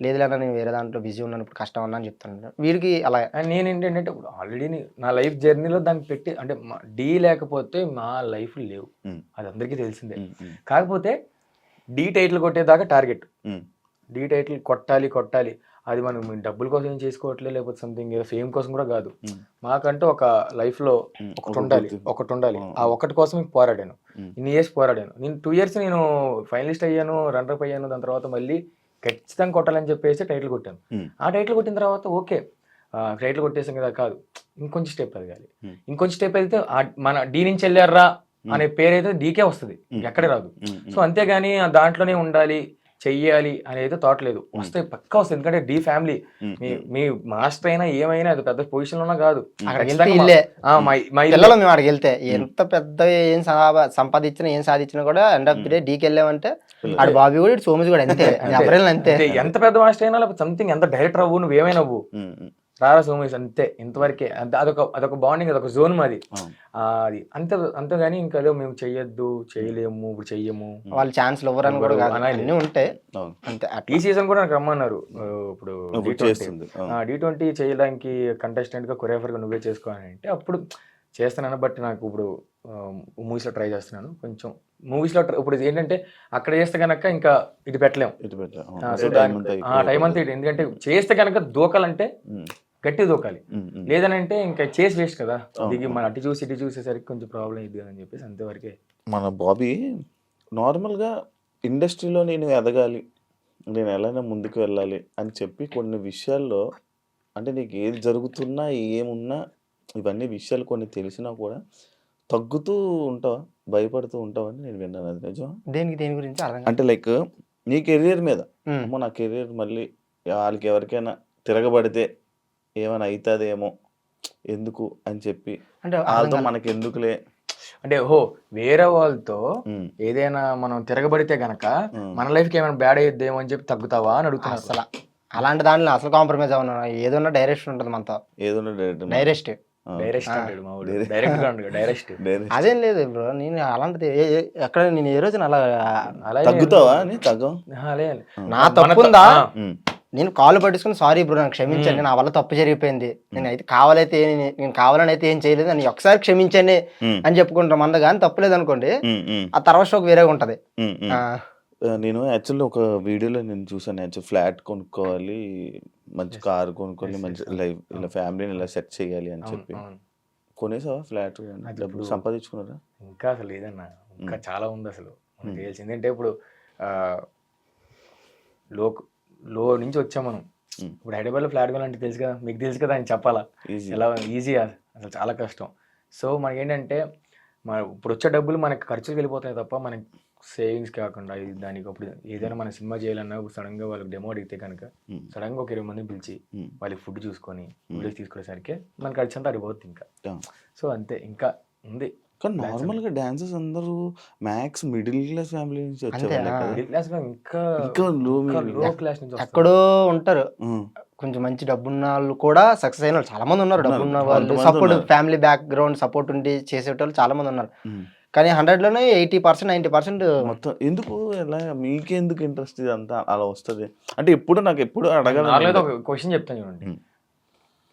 లేదు లేదా నేను వేరే దాంట్లో బిజీ ఉన్నాను, ఇప్పుడు కష్టం అన్నా అని చెప్తాను. వీరికి అలా నేను ఏంటంటే ఇప్పుడు ఆల్రెడీ నా లైఫ్ జర్నీలో దానికి పెట్టి అంటే డీ లేకపోతే మా లైఫ్ లేవు, అది అందరికీ తెలిసిందే. కాకపోతే డీ టైటిల్ కొట్టేదాకా టార్గెట్, డీ టైటిల్ కొట్టాలి. అది మనం డబ్బుల కోసం ఏం చేసుకోవట్లేదు, లేకపోతే సంథింగ్ ఏదో ఫేమ్ కోసం కూడా కాదు. మాకంటూ ఒక లైఫ్లో ఒకటి ఉండాలి. ఆ ఒకటి కోసం పోరాడాను, ఇన్ని ఇయర్స్ పోరాడాను. నేను 2 years నేను ఫైనలిస్ట్ అయ్యాను, రన్నర్ అయ్యాను. దాని తర్వాత మళ్ళీ ఖచ్చితంగా కొట్టాలని చెప్పేసి టైటిల్ కొట్టాను. ఆ టైటిల్ కొట్టిన తర్వాత ఓకే టైటిల్ కొట్టేసాం కదా, కాదు ఇంకొంచెం స్టెప్ ఎదగాలి. ఇంకొంచెం స్టెప్ అయితే మన డీ నుంచి వెళ్ళారా అనే పేరు అయితే డీకే వస్తుంది, ఎక్కడే రాదు. సో అంతేగాని దాంట్లోనే ఉండాలి చెయ్యాలి అనేది థాట్ లేదు. వస్తాయి, పక్కా వస్తాయి. ఎందుకంటే డీ ఫ్యామిలీ, మీ మాస్టర్ అయినా ఏమైనా అది పెద్ద పొజిషన్ లోనా కాదు, పిల్లలు మేము అక్కడికి వెళ్తే ఎంత పెద్ద ఏం సంపాదించినా ఏం సాధించినా కూడా ఎండ్ ఆఫ్ ది డే డీకి వెళ్ళామంటే ఆడు బాబీ కూడా సోమజ్ కూడా అంతే, అంతే. ఎంత పెద్ద మాస్టర్ అయినా లేకపోతే సంథింగ్ ఎంత డైరెక్టర్ అవ్వు, నువ్వేమైనా అవ్వు, రారా సోమేష్ అంతే, ఇంతవరకే. అదొక బాండింగ్, అదొక జోన్ మాది. అది అంతేగాని ఇంకా మేము చెయ్యొద్దు, చేయలేము, ఇప్పుడు చెయ్యము, వాళ్ళు ఛాన్స్లు ఇవ్వరని కూడా అన్నీ ఉంటాయి. అంతే. ఈ సీజన్ కూడా నాకు రమ్మన్నారు. ఇప్పుడు D20 చేయడానికి కంటెస్టెంట్ గా కొరియోగ్రాఫర్ గా నువ్వే చేసుకోవాలని అంటే అప్పుడు చేస్తాను. బట్ నాకు ఇప్పుడు మూవీస్లో ట్రై చేస్తున్నాను. కొంచెం మూవీస్లో ఇప్పుడు ఏంటంటే అక్కడ చేస్తే కనుక ఇంకా ఇది పెట్టలేము. టైం అంతా ఇటు, ఎందుకంటే చేస్తే కనుక దూకాలంటే గట్టి దూకాలి, లేదనంటే ఇంకా చేసి వేస్ట్ కదా. దిగి మన అటు చూసి ఇటు చూసేసరికి కొంచెం ప్రాబ్లం ఇది అని చెప్పేసి అంతవరకే. మన బాబీ నార్మల్గా ఇండస్ట్రీలో నేను ఎదగాలి, నేను ఎలాగైనా ముందుకు వెళ్ళాలి అని చెప్పి కొన్ని విషయాల్లో, అంటే నీకు ఏది జరుగుతున్నా ఏమున్నా ఇవన్నీ విషయాలు కొన్ని తెలిసినా కూడా తగ్గుతూ ఉంటావా, భయపడుతూ ఉంటావని నేను విన్నాను. అది నిజం? దేని గురించి అర్థం అంటే లైక్ నీ కెరీర్ మీద, అమ్మో నా కెరీర్ మళ్ళీ వాళ్ళకి ఎవరికైనా తిరగబడితే ఏమైనా అవుతుందేమో ఎందుకు అని చెప్పి, అంటే వాళ్ళతో మనకి ఎందుకులే అంటే వేరే వాళ్ళతో ఏదైనా మనం తిరగబడితే గనక మన లైఫ్కి ఏమైనా బ్యాడ్ అయ్యేదేమో అని చెప్పి తగ్గుతావా అని అడుగుతున్నారు. అసలు అలాంటి దాంట్లో అసలు కాంప్రమైజ్ అవునా, ఏదన్నా డైరెక్షన్ ఉంటుంది మనతో, ఏదైనా డైరెక్ట్ అదేం లేదు బ్రో. నేను అలాంటిది ఎక్కడ నేను ఏ రోజున అలా తగ్గుతావా అని తగ్గం నా తప్పుందా, నేను కాళ్ళు పట్టించుకుని సారీ బ్రో నాకు క్షమించండి, నా వల్ల తప్పు జరిగిపోయింది, నేను అయితే నేను కావాలని అయితే ఏం చేయలేదు అని ఒకసారి క్షమించండి అని చెప్పుకుంటాం అంద, కానీ తప్పులేదు అనుకోండి ఆ తర్వాత షోక్ వేరేగా ఉంటది. నేను యాక్చువల్లీ ఒక వీడియోలో నేను చూసాను, యాక్చువల్ ఫ్లాట్ కొనుక్కోవాలి, మంచి కారు కొనుక్కోవాలి, మంచి లైఫ్ ఇలా ఫ్యామిలీని ఇలా సెట్ చేయాలి అని చెప్పి కొనేసావా ఫ్లాట్? డబ్బులు సంపాదించుకున్నారా? ఇంకా అసలు లేదన్నా, ఇంకా చాలా ఉంది అసలు. తెలిసింది అంటే ఇప్పుడు లో నుంచి వచ్చాం మనం. ఇప్పుడు హైదరాబాద్లో ఫ్లాట్ కొనాలంటే తెలుసు కదా, మీకు తెలుసు కదా అని చెప్పాలా, ఎలా ఈజీ అసలు చాలా కష్టం. సో మనకి ఏంటంటే ఇప్పుడు వచ్చే డబ్బులు మనకి ఖర్చులు వెళ్ళిపోతాయి తప్ప మనకి సేవింగ్స్ కాకుండా దానికి అప్పుడు ఏదైనా మన సినిమా చేయాలన్నా సడన్ గా వాళ్ళకి డెమో అడిగితే కనుక సడన్ గా ఒక 20 మందిని పిలిచి వాళ్ళకి ఫుడ్ చూసుకొని వీడియోస్ తీసుకునేసరికి మన ఖర్చు అంతా అడిగిపోతుంది ఇంకా. సో అంతే, ఇంకా ఉంది. కానీ నార్మల్ గా డాన్సర్స్ అందరూ మ్యాక్స్ మిడిల్ క్లాస్ ఫ్యామిలీ నుంచి వచ్చారు, ఇంకా లో క్లాస్ నుంచి ఎక్కడో ఉంటారు. కొంచెం మంచి డబ్బున్న వాళ్ళు కూడా సక్సెస్ అయిన వాళ్ళు చాలా మంది ఉన్నారు. డబ్బున్న వాళ్ళు సపోర్ట్, ఫ్యామిలీ బ్యాక్గ్రౌండ్ సపోర్ట్ ఉండి చేసేటోళ్ళు చాలా మంది ఉన్నారు. కానీ 100లోనే 80% 90% మొత్తం. ఎందుకు ఎలా మీకెందుకు ఇంట్రెస్ట్ ఇదంతా అలా వస్తుంది అంటే ఎప్పుడు నాకు ఎప్పుడు అడగాలి. ఒక క్వశ్చన్ చెప్తాను చూడండి,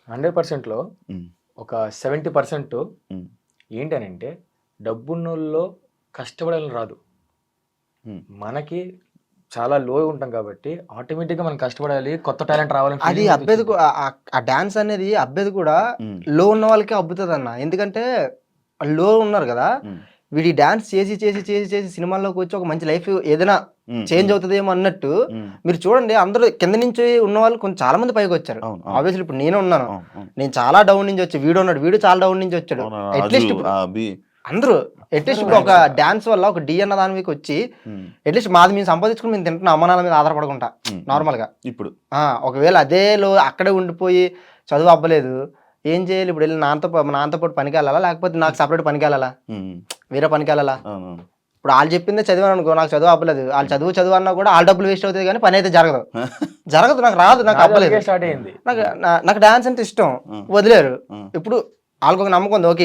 100%లో ఒక 70% ఏంటనంటే డబ్బున్నోళ్ళలో కష్టపడాలని రాదు, మనకి చాలా లో ఉంటాం కాబట్టి ఆటోమేటిక్ గా మనం కష్టపడాలి, కొత్త టాలెంట్ రావాలి. అది అబ్బేది, ఆ డాన్స్ అనేది అబ్బేది కూడా లో ఉన్న వాళ్ళకే అబ్బుతుంది అన్న. ఎందుకంటే లో ఉన్నారు కదా, వీడి డాన్స్ చేసి చేసి చేసి చేసి సినిమాల్లోకి వచ్చి ఒక మంచి లైఫ్ ఏదైనా చేంజ్ అవుతుందేమో అన్నట్టు మీరు చూడండి. అందరూ కింద నుంచి ఉన్న వాళ్ళు కొంచెం చాలా మంది పైకి వచ్చారు. ఆబ్వియస్లీ ఇప్పుడు నేను ఉన్నాను, నేను చాలా డౌన్ నుంచి వచ్చి, వీడు ఉన్నాడు, వీడు చాలా డౌన్ నుంచి వచ్చాడు. అట్లీస్ట్ అందరూ అట్లీస్ట్ ఇప్పుడు ఒక డాన్స్ వల్ల ఒక డి అన్న దాని మీకు వచ్చి అట్లీస్ట్ మాది మేము సంపాదించుకుని మేము తింటున్న అమ్మనాల మీద ఆధారపడకుండా నార్మల్ గా. ఇప్పుడు ఒకవేళ అదేలో అక్కడే ఉండిపోయి చదువు అవ్వలేదు, ఏం చేయాలి? ఇప్పుడు వెళ్ళి నాన్నతో పాటు పనికి వెళ్ళాలా, లేకపోతే నాకు సపరేట్ పనికి వెళ్ళాలా, వేరే పనికి వెళ్ళాలా? ఇప్పుడు వాళ్ళు చెప్పిందే చదివాను అనుకో, నాకు చదువు అవ్వలేదు, వాళ్ళు చదువు అన్నా కూడా వాళ్ళ డబ్బులు వేస్ట్ అవుతుంది కానీ పని అయితే జరగదు. నాకు రాదు, నాకు అవ్వలేదు. నాకు డాన్స్ అంటే ఇష్టం, వదిలేరు. ఇప్పుడు వాళ్ళకి ఒక నమ్మకం ఉంది, ఓకే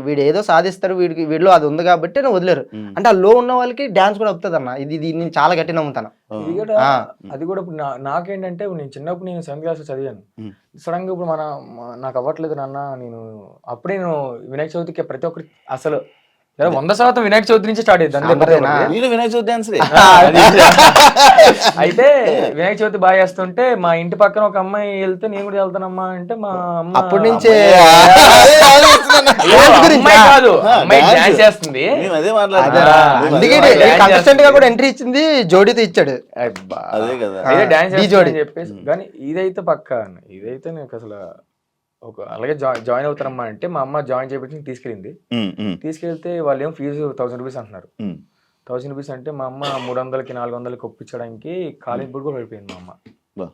వీడు ఏదో సాధిస్తాడు, వీడిలో అది ఉంది కాబట్టి నేను వదిలేరు. అంటే ఆ లో ఉన్న వాళ్ళకి డాన్స్ కూడా అవుతుంది అన్న. ఇది నేను చాలా గట్టి నమ్ముతాను. అది కూడా ఇప్పుడు నాకేంటంటే నేను చిన్నప్పుడు నేను 7th క్లాస్ చదివాను. సడన్ గా ఇప్పుడు నాకు అవ్వట్లేదు నాన్న, నేను అప్పుడే నేను వినాయక చవితికి ప్రతి ఒక్కరి అసలు 100% వినాయక చవితి నుంచి స్టార్ట్ అయ్యింది. వినాయక చవితి డాన్స్ అయితే వినాయక చవితి బాగా చేస్తుంటే మా ఇంటి పక్కన ఒక అమ్మాయి వెళ్తే నేను కూడా వెళ్తానమ్మా అంటే మా అమ్మ అప్పటి నుంచే కాదు అమ్మాయి డాన్స్ చేస్తుంది, కన్సిస్టెంట్ గా కూడా ఎంట్రీ ఇచ్చింది, జోడీతో ఇచ్చాడు. అదే కదా, అయితే డాన్స్ చేస్తుంది చెప్పేసి. కానీ ఇదైతే పక్కా, ఇదైతే నాకు అసలు ఒక అలాగే జాయిన్ అవుతారమ్మా అంటే మా అమ్మ జాయిన్ చేయించి తీసుకెళ్ళింది. తీసుకెళ్తే వాళ్ళు ఏమో ఫీజు 1000 రూపీస్ అంటున్నారు. 1000 రూపీస్ అంటే మా అమ్మ 300కి 400కి ఒప్పించడానికి కాలేజ్ బోర్డు కూడా పడిపోయింది మా అమ్మ.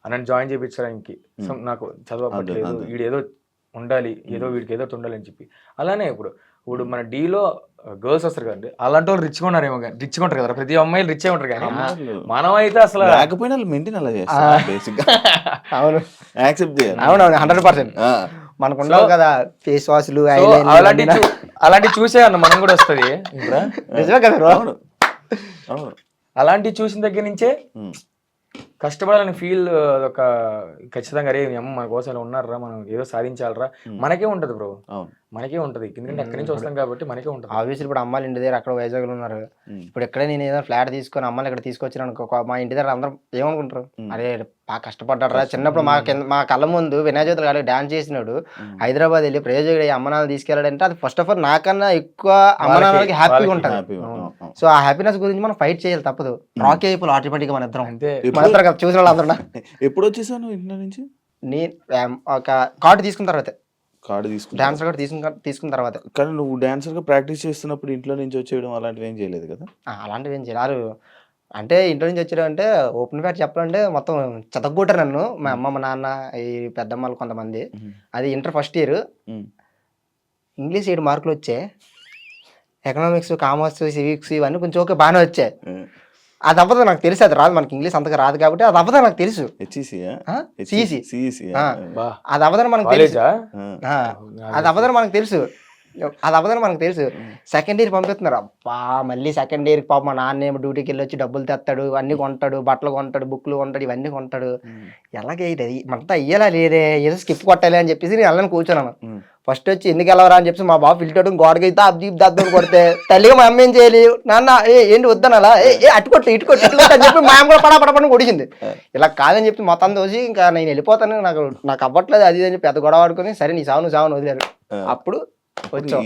నన్ను జాయిన్ చేయించడానికి నాకు చదువు అవ్వట్లేదు, వీడు ఏదో ఉండాలి, ఏదో వీడికి ఏదో ఉండాలి అని చెప్పి. అలానే ఇప్పుడు మన డీలో గర్ల్స్ వస్తారు కదండి, అలాంటి వాళ్ళు రిచ్గా ఉన్నారేమో, రిచ్గా ఉంటారు కదా, ప్రతి అమ్మాయిలు రిచ్గా ఉంటారు. కానీ మనం అయితే అసలు లేకపోయినా మెయింటైన్ అలా చేస్తాం బేసిక్ గా. అవును, యాక్సెప్ట్ చేయాలి. అవునవును, 100% మనకు ఉండవు కదా ఫేస్ వాష్లు అలాంటివి చూసే అన్న మనం కూడా వస్తుంది. నిజమే కదా, అవును, అలాంటివి చూసిన దగ్గర నుంచే కష్టపడాలని ఫీల్ ఒక ఖచ్చితంగా అరే మీ అమ్మ మన కోసం ఇలా ఉన్నారా, మనం ఏదో సాధించాలరా, మనకే ఉంటది బ్రో, అవును. మనకే ఉంటది. ఎందుకంటే అక్కడి నుంచి వస్తాం కాబట్టి మనకే ఉంటది. ఆబ్వియస్లీ ఇప్పుడు అమ్మాయిలు ఇంటి దగ్గర అక్కడ వైజాగ్లో ఉన్నారు. ఇప్పుడు ఎక్కడే నేను ఏదైనా ఫ్లాట్ తీసుకొని అమ్మాయిలు ఇక్కడ తీసుకొచ్చాను అనుకో, మా ఇంటి దగ్గర అందరం ఏమనుకుంటారు, అరే బాగా కష్టపడ్డారా. చిన్నప్పుడు మా కళ్ళ ముందు వినాయక చవితి గారు డాన్స్ చేసినాడు, హైదరాబాద్ వెళ్ళి ప్రయోజకుడు అమ్మ నాన్న తీసుకెళ్ళాడంటే అది ఫస్ట్ ఆఫ్ ఆల్ నాకన్నా ఎక్కువ అమ్మ నాన్నలకి హ్యాపీగా ఉంటుంది. సో ఆ హ్యాపీనెస్ గురించి మనం ఫైట్ చేయాలి, తప్పదు. రాకీ అయిపోయి ఆటోమేటిక్గా మన ఇద్దరం అంతే. మన ఇద్దరు కదా చూసిన వాళ్ళు అందరూ. ఎప్పుడు వచ్చేసాను ఇంట్లో నుంచి? నేను ఒక కార్డు తీసుకున్న తర్వాత, కార్డు తీసుకున్నా, డాన్సర్ కార్డు తీసుకున్న తర్వాత. కానీ నువ్వు డాన్సర్గా ప్రాక్టీస్ చేస్తున్నప్పుడు ఇంట్లో నుంచి వచ్చేయడం అలాంటివి ఏం చేయలేదు కదా? అలాంటివి ఏం చేయాలి. అంటే ఇంట్లో నుంచి వచ్చారంటే ఓపెన్ ఫ్యాట్ చెప్పాలంటే మొత్తం చదవగొట్టారు నన్ను మా అమ్మ మా నాన్న ఈ పెద్దమ్మలు కొంతమంది. అది ఇంటర్ ఫస్ట్ ఇయర్, ఇంగ్లీష్ 7 మార్కులు వచ్చాయి, ఎకనామిక్స్ కామర్స్ సివిక్స్ ఇవన్నీ కొంచెం ఓకే బాగానే వచ్చాయి. అది అవ్వదు నాకు తెలుసు, అది రాదు మనకి ఇంగ్లీష్ అంతగా రాదు కాబట్టి అది అవ్వదు నాకు తెలుసు. అది అవ్వదని మనకు తెలుసు, అది అవ్వదని మనకు తెలుసు, అది అవ్వదని మనకు తెలుసు. సెకండ్ ఇయర్ పంపిస్తున్నారు. అబ్బా మళ్ళీ సెకండ్ ఇయర్కి పాప మా నాన్న ఏమో డ్యూటీకి వెళ్ళి వచ్చి డబ్బులు తెస్తాడు, అన్ని కొంటాడు, బట్టలు కొంటాడు, బుక్లు కొంటాడు, ఇవన్నీ కొంటాడు. ఎలాగే మనతో అయ్యేలా లేదే, ఏదో స్కిప్ కొట్టాలి అని చెప్పేసి నేను వెళ్ళని కూర్చున్నాను. ఫస్ట్ వచ్చి ఎందుకు వెళ్ళవరా అని చెప్పేసి మా బాబు ఫిల్టర్ గోడకి అయితే అబ్దీప్ కొడితే తల్లిగా మా అమ్మ ఏం చేయాలి, నాన్న ఏంటి వద్దనలా అటుకొట్టు ఇటుకొట్టు అని చెప్పి మా అమ్మ కూడా పడపడని కొడిచింది. ఇలా కాదని చెప్పి మొత్తం దోసి ఇంకా నేను వెళ్ళిపోతాను, నాకు అవ్వట్లేదు అది అని చెప్పి పెద్ద గొడవ ఆడుకొని సరే నీ సావు వదిలేరు. అప్పుడు వచ్చాం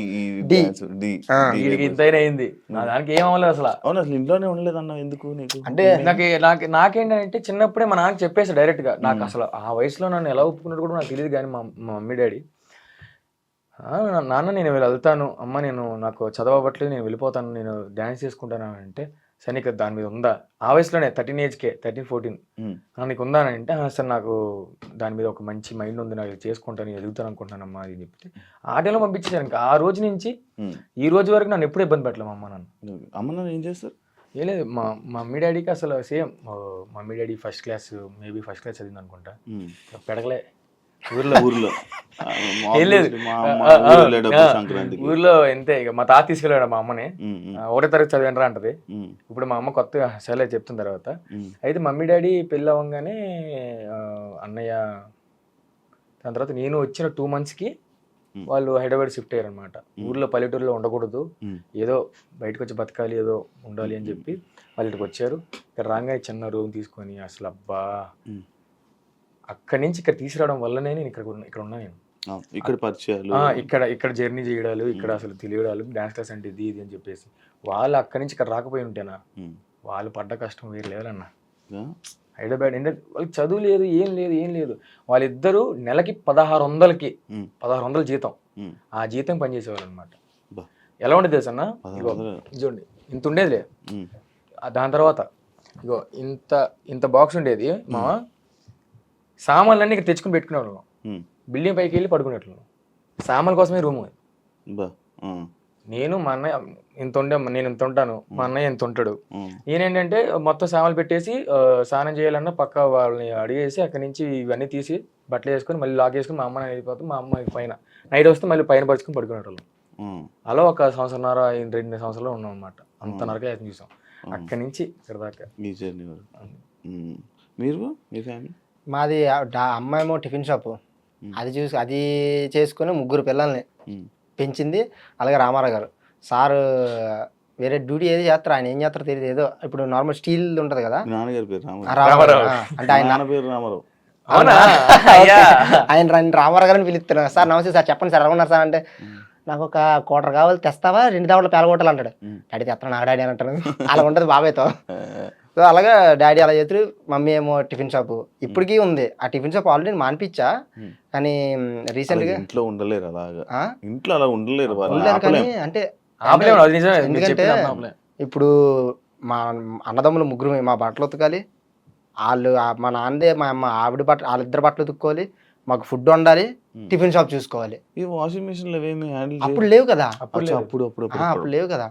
ఇంతైనా అయింది. దానికి ఏం అవ్వలేదు అసలు. అవును, అసలు ఇంట్లోనే ఉండలేదు అన్న ఎందుకు నీకు? అంటే నాకేంటంటే చిన్నప్పుడే మా నాన్న చెప్పేసి డైరెక్ట్ గా, నాకు అసలు ఆ వయసులో నన్ను ఎలా ఒప్పుకున్నట్టు కూడా నాకు తెలియదు. కానీ మా మమ్మీ డాడీ నాన్న నేను వెళ్తాను, అమ్మ నాకు చదవబట్లేదు, నేను వెళ్ళిపోతాను, నేను డ్యాన్స్ చేసుకుంటాను అంటే సరే నీకు దాని మీద ఉందా, ఆ వయసులోనే 13 ఏజ్కే 13-14 నీకు ఉందా అని అంటే సార్ నాకు దాని మీద ఒక మంచి మైండ్ ఉంది, నాకు చేసుకుంటాను, ఎదుగుతాను అనుకుంటానమ్మా అని చెప్తే ఆ టైంలో పంపించేసాను. ఇంకా ఆ రోజు నుంచి ఈ రోజు వరకు నన్ను ఎప్పుడు ఇబ్బంది పెట్టలేము అమ్మ నాన్న ఏం చేస్తారు? ఏ లేదు, మా మమ్మీ డాడీకి అసలు same, mummy daddy first class చదివింది అనుకుంటా, పెడగలే ఊర్లో ఊర్లో ఎంతే. ఇక మా తాత తీసుకెళ్ళాడు మా అమ్మని, 1వ తరగతి చదివానరా అంటది. ఇప్పుడు మా అమ్మ కొత్తగా సరే చెప్తున్న తర్వాత అయితే మమ్మీ డాడీ పెళ్ళి అవ్వగానే అన్నయ్య, దాని తర్వాత నేను వచ్చిన 2 monthsకి వాళ్ళు హైదరాబాద్ షిఫ్ట్ అయ్యారు అనమాట. ఊర్లో పల్లెటూరులో ఉండకూడదు, ఏదో బయటకు వచ్చి బతకాలి, ఏదో ఉండాలి అని చెప్పి వాళ్ళు ఇక్కడికి వచ్చారు. ఇక్కడ రాగానే చిన్న రూమ్ తీసుకొని అసలు అబ్బా అక్కడి నుంచి ఇక్కడ తీసుకురావడం వల్లనే నేను ఇక్కడ ఉన్నా. నేను ఇక్కడ పరిచయాలు, ఇక్కడ జర్నీ చేయడాలు, ఇక్కడ అసలు తెలియడాలు, డాన్స్ క్లాస్ అంటే ఇది అని చెప్పేసి. వాళ్ళు అక్కడి నుంచి ఇక్కడ రాకపోయి ఉంటేనా వాళ్ళు పడ్డ కష్టం వేరే లేదన్నా. హైదరాబాద్ అంటే వాళ్ళకి చదువు లేదు, ఏం లేదు. వాళ్ళిద్దరూ నెలకి 1600 జీతం, ఆ జీతం పనిచేసేవాళ్ళు అనమాట. ఎలా ఉండేది తెలుసు అన్న, చూడండి ఇంత ఉండేదిలే. దాని తర్వాత ఇగో ఇంత బాక్స్ ఉండేది. మా సామాన్లన్నీ ఇక్కడ తెచ్చుకుని పెట్టుకునేవాళ్ళం, బిల్డింగ్ పైకి వెళ్ళి పడుకునేట్లు. సామాన్ల కోసమే రూమ్. నేను మా అన్నయ్య నేను ఇంత ఉంటాను, మా అన్నయ్య ఎంత ఉంటాడు. నేనేంటంటే మొత్తం సామాన్లు పెట్టేసి స్నానం చేయాలన్నా పక్క వాళ్ళని అడిగేసి అక్కడి నుంచి ఇవన్నీ తీసి బట్టలు వేసుకొని మళ్ళీ లాక్ వేసుకొని మా అమ్మ వెళ్ళిపోతాం. మా అమ్మ పైన నైట్ వస్తే మళ్ళీ పైన పడుచుకొని పడుకునేవాళ్ళం. అలా 1 సంవత్సరంన్నర 2 సంవత్సరాలు ఉన్నాం అనమాట. అంత నరక చూసాం అక్కడి నుంచి ఇక్కడ దాకా. మాది అమ్మాయేమో టిఫిన్ షాపు, అది చేసుకుని 3 పిల్లల్ని పెంచింది. అలాగే రామారావు గారు సార్ వేరే డ్యూటీ ఏది చేస్తారు, ఆయన ఏం చేస్తారో తెలియదు. ఏదో ఇప్పుడు నార్మల్ స్టీల్ ఉంటది కదా, రామారావు అంటే ఆయన రామారావు గారిని పిలుస్తున్నారు. సార్ నమస్తే సార్, చెప్పండి సార్ ఎలా ఉన్నారు సార్ అంటే, నాకు ఒక 1/4 కావాలి, తెస్తావా 2 దావలు పేలగొట్టాలి అంటాడు. డాడీ తెస్తాను, నాకు డాడీ అని అంటాను. అలా ఉంటుంది బాబాయ్తో. సో అలాగా డాడీ అలా చేతులు, మమ్మీ ఏమో టిఫిన్ షాపు ఇప్పటికీ ఉంది. ఆ టిఫిన్ షాప్ ఆల్రెడీ మానిపించా, కానీ రీసెంట్ గా ఇంట్లో ఉండలేరు, అలాగా ఇంట్లో అలా ఉండలేరు. కానీ అంటే ఎందుకంటే ఇప్పుడు మా అన్నదమ్ములు 3 మా బట్టలు ఉతకాలి, వాళ్ళు మా నాన్నదే మా అమ్మ ఆవిడ బట్టలు, వాళ్ళిద్దరు బట్టలు ఉతుక్కోవాలి, మాకు ఫుడ్ వండాలి, టిఫిన్ షాప్ చూసుకోవాలి. ఈ వాషింగ్ మిషన్ అప్పుడు లేవు కదా, అప్పుడు లేవు కదా.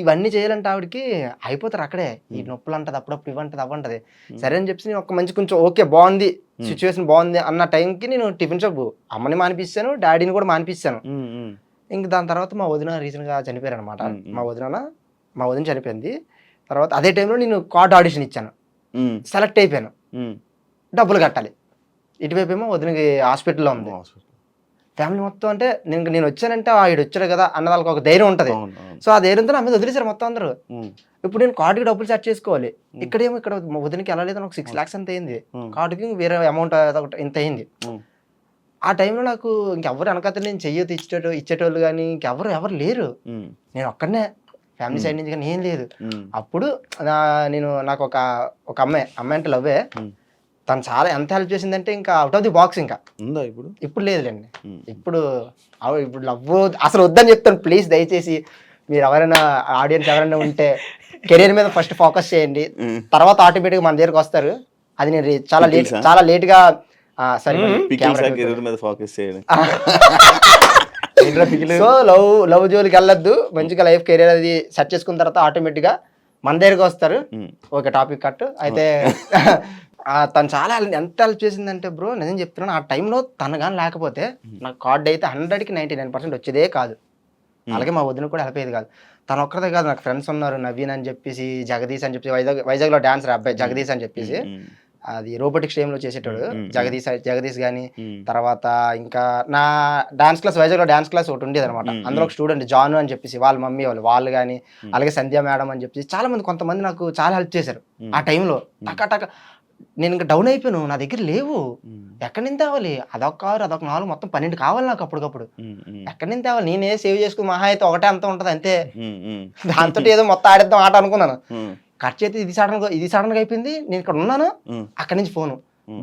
ఇవన్నీ చేయాలంటే ఆవిడకి అయిపోతారు అక్కడే. ఈ నొప్పులు అంటది, అప్పుడప్పుడు ఇవ్వంటది అవ్వంటది. సరే అని చెప్పి ఒక మంచి కొంచెం ఓకే బాగుంది, సిచ్యువేషన్ బాగుంది అన్న టైంకి నేను టిఫిన్ షాప్ అమ్మని మానిపిస్తాను, డాడీని కూడా మానిపిస్తాను. ఇంక దాని తర్వాత మా వదిన రీసెంట్ గా చనిపోయారు అనమాట. మా వదిన చనిపోయింది. తర్వాత అదే టైంలో నేను కార్డ్ ఆడిషన్ ఇచ్చాను, సెలెక్ట్ అయిపోయాను, డబ్బులు కట్టాలి. ఇటువైపు ఏమో వదినకి హాస్పిటల్లో ఉంది. ఫ్యామిలీ మొత్తం అంటే నేను వచ్చానంటే ఆవిడ వచ్చాడు కదా అన్న వాళ్ళకి ఒక ధైర్యం ఉంటుంది. సో ఆ ధైర్యంతో నా మీద వదిలేశారు మొత్తం అందరూ. ఇప్పుడు నేను కార్డుకి డబ్బులు సెట్ చేసుకోవాలి. ఇక్కడేమో ఇక్కడ వదినకి ఎలా లేదని ఒక 6 lakhs అంత అయింది, కార్డుకి వేరే అమౌంట్ ఇంత అయింది. ఆ టైంలో నాకు ఇంకెవరు వెనకాల నేను చెయ్యొద్దు ఇచ్చేటోళ్ళు కానీ ఎవరు లేరు. నేను ఒక్కడనే ఫ్యామిలీ సైడ్ నుంచి కానీ ఏం లేదు. అప్పుడు నాకు ఒక అమ్మాయి అంటే లవ్వే, తను చాలా ఎంత హెల్ప్ చేసిందంటే ఇంకా అవుట్ ఆఫ్ ది బాక్స్. ఇంకా ఉందా ఇప్పుడు లేదులేండి. ఇప్పుడు లవ్ అసలు వద్దని చెప్తాను. ప్లీజ్ దయచేసి మీరు ఎవరైనా ఆడియన్స్ ఎవరైనా ఉంటే కెరీర్ మీద ఫస్ట్ ఫోకస్ చేయండి, తర్వాత ఆటోమేటిక్గా మన దగ్గరకు వస్తారు. అది నేను చాలా లేట్గా సో లవ్ జోలికి వెళ్ళొద్దు, మంచిగా లైఫ్ కెరీర్ అది సెట్ చేసుకున్న తర్వాత ఆటోమేటిక్గా మన దగ్గరకు వస్తారు. ఓకే, టాపిక్ కట్ అయితే. తను చాలా ఎంత హెల్ప్ చేసిందంటే బ్రో నిజం చెప్తున్నాను, ఆ టైంలో తను కానీ లేకపోతే నాకు కార్డ్ అయితే 100కి 99% వచ్చేదే కాదు. అలాగే మా వదిన కూడా హెల్ప్ అయ్యేది కాదు. తను ఒక్కరిదే కాదు, నాకు ఫ్రెండ్స్ ఉన్నారు, నవీన్ అని చెప్పేసి, జగదీష్ అని చెప్పేసి, వైజాగ్లో డాన్సర్ అబ్బాయి జగదీష్ అని చెప్పేసి, అది రోబోటిక్స్ టైంలో చేసేటోడు జగదీష్ కానీ. తర్వాత ఇంకా నా డాన్స్ క్లాస్, వైజాగ్లో డాన్స్ క్లాస్ ఒకటి ఉండేది అనమాట. అందులో ఒక స్టూడెంట్ జాను అని చెప్పేసి వాళ్ళ మమ్మీ వాళ్ళు కానీ, అలాగే సంధ్య మేడం అని చెప్పేసి చాలా మంది కొంతమంది నాకు చాలా హెల్ప్ చేశారు ఆ టైంలో. టక నేను ఇంకా డౌన్ అయిపోయాను, నా దగ్గర లేవు, ఎక్కడి నుంచి తేవాలి, అదొక కారు అదొక 4 మొత్తం 12 కావాలి నాకు అప్పటికప్పుడు. ఎక్కడి నుంచి తేవాలి, నేనే సేవ్ చేసుకుని మహా అయితే ఒకటే అంత ఉంటుంది అంతే. దాంతో ఏదో మొత్తం ఆడేద్దాం ఆట అనుకున్నాను. ఖర్చు అయితే ఇది సడన్ గా అయిపోయింది. నేను ఇక్కడ ఉన్నాను, అక్కడి నుంచి ఫోను,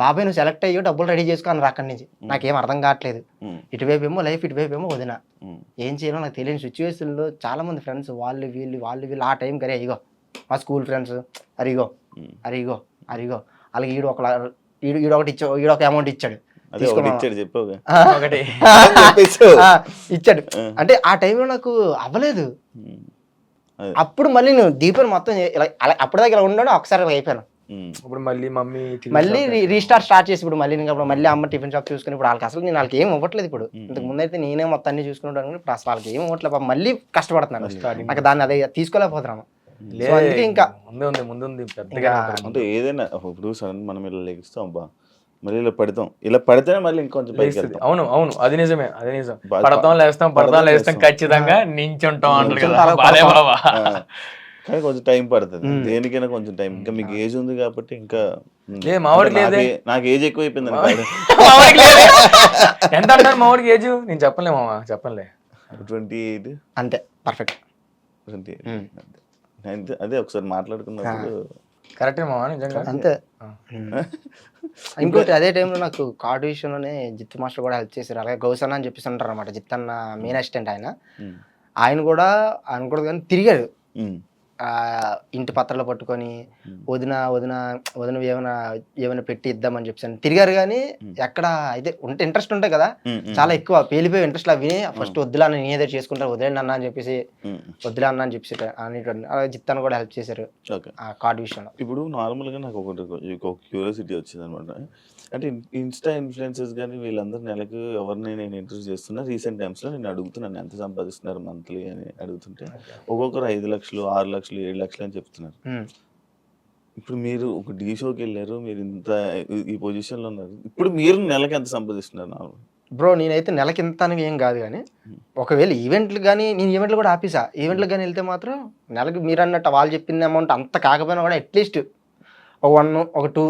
బాబాయ్ నువ్వు సెలెక్ట్ అయ్యో డబ్బులు రెడీ చేసుకున్నారు అక్కడి నుంచి. నాకేం అర్థం కావట్లేదు. ఇటువైపు ఏమో లైఫ్, ఇటువైపు ఏమో వదిన. ఏం చేయాలో నాకు తెలియని సిచ్యువేషన్లో చాలా మంది ఫ్రెండ్స్ వాళ్ళు వీళ్ళు ఆ టైం కరే ఇగో మా స్కూల్ ఫ్రెండ్స్ అరిగో అలాగే ఈడొక అమౌంట్ ఇచ్చాడు, ఇచ్చాడు. అంటే ఆ టైంలో నాకు అవ్వలేదు. అప్పుడు మళ్ళీ నేను దీపం మొత్తం అప్పటిదాకా ఇలా ఉన్నాడు, ఒకసారి అయిపోయాను. ఇప్పుడు మళ్ళీ రీస్టార్ట్ చేసి ఇప్పుడు మళ్ళీ అమ్మ టిఫిన్ షాప్ చూసుకుని ఇప్పుడు వాళ్ళకి అసలు నేను వాళ్ళకి ఏం ఇవ్వట్లేదు. ఇప్పుడు ఇంతకు ముందు అయితే నేనే మొత్తం అన్ని చూసుకుంటాను, ఇప్పుడు అసలు వాళ్ళకి ఏం ఇవ్వట్లేదు. మళ్ళీ కష్టపడుతున్నాను, నాకు దాన్ని అదే తీసుకోలేకపోతున్నాము. అందుకే ఇంకా ముందు పెద్దగా అంటే ఏదైనా ఇప్పుడు సడన్ మనం ఇలా లెగిస్తాం అబ్బా మళ్ళీ ఇలా పడితేనే మళ్ళీ ఇంకొంచెం పైకి వెళ్తాం. అవును అది నిజమే. పడతాం లేస్తాం ఖచ్చితంగా నించుంటాం అంటారు కదా బాబా. కానీ కొంచెం టైం పడుతుంది, దేనికైనా కొంచెం టైం. ఇంకా మీకు ఏజ్ ఉంది కాబట్టి ఇంకా నాకు ఏజ్ ఎక్కువ అయిపోయింది. ఎంత అంటారు మావాడికి ఏజ్? నేను చెప్పలే 28 అంతే పర్ఫెక్ట్. 28 అదే ఒకసారి మాట్లాడుకున్నప్పుడు కరెక్టే మావా, నిజంగా అంతే. ఇంకోటి అదే టైంలో నాకు కార్డు విషయంలోనే జిత్ మాస్టర్ కూడా హెల్ప్ చేశారు. అలాగే గౌసన్న అని చెప్పేసి ఉంటారు అనమాట, జిత్ అన్న మెయిన్ అసిస్టెంట్. ఆయన కూడా అనకూడదు కానీ తిరిగాడు ఇంటి పత్రాలు పట్టుకొని వదిన ఏమైనా పెట్టి ఇద్దామని చెప్పాను తిరిగారు. కానీ ఎక్కడ అయితే ఉంటే ఇంట్రెస్ట్ ఉంటాయి కదా, చాలా ఎక్కువ పేలిపోయి ఇంట్రెస్ట్ విని ఫస్ట్ వద్దులా నేను ఏదో చేసుకుంటాను వదిలేండి అన్న అని చెప్పేసి వద్దులే అన్న అని చెప్పేసి అలాగే జిత్తాను కూడా హెల్ప్ చేశారు ఆ కార్డు విషయంలో. ఇప్పుడు నార్మల్గా నాకు ఒక క్యూరియాసిటీ వచ్చింది అనమాట. అంటే ఇన్స్టా ఇన్ఫ్లుయెన్సర్స్ కానీ వీళ్ళందరూ నెలకు ఎవరిని నేను ఇంట్రెస్ట్ చేస్తున్నా, రీసెంట్ టైమ్స్లో నేను అడుగుతున్నాను ఎంత సంపాదిస్తున్నారు మంత్లీ అని అడుగుతుంటే ఒక్కొక్కరు 5 లక్షలు 6 లక్షలు 7 లక్షలు అని చెప్తున్నారు. ఇప్పుడు మీరు ఒక డీ షోకి వెళ్ళారు, మీరు ఇంత ఈ పొజిషన్లో ఉన్నారు, ఇప్పుడు మీరు నెలకి ఎంత సంపాదిస్తున్నారు? బ్రో నేనైతే నెలకి ఇంత అని ఏం కాదు, కానీ ఒకవేళ ఈవెంట్లు కానీ నేను ఈవెంట్లు కూడా ఆపేసా. ఈవెంట్లు కానీ వెళ్తే మాత్రం నెలకి మీరు అన్నట్టు వాళ్ళు చెప్పిన అమౌంట్ అంత కాకపోయినా కూడా అట్లీస్ట్ ఒక 1 ఒక 2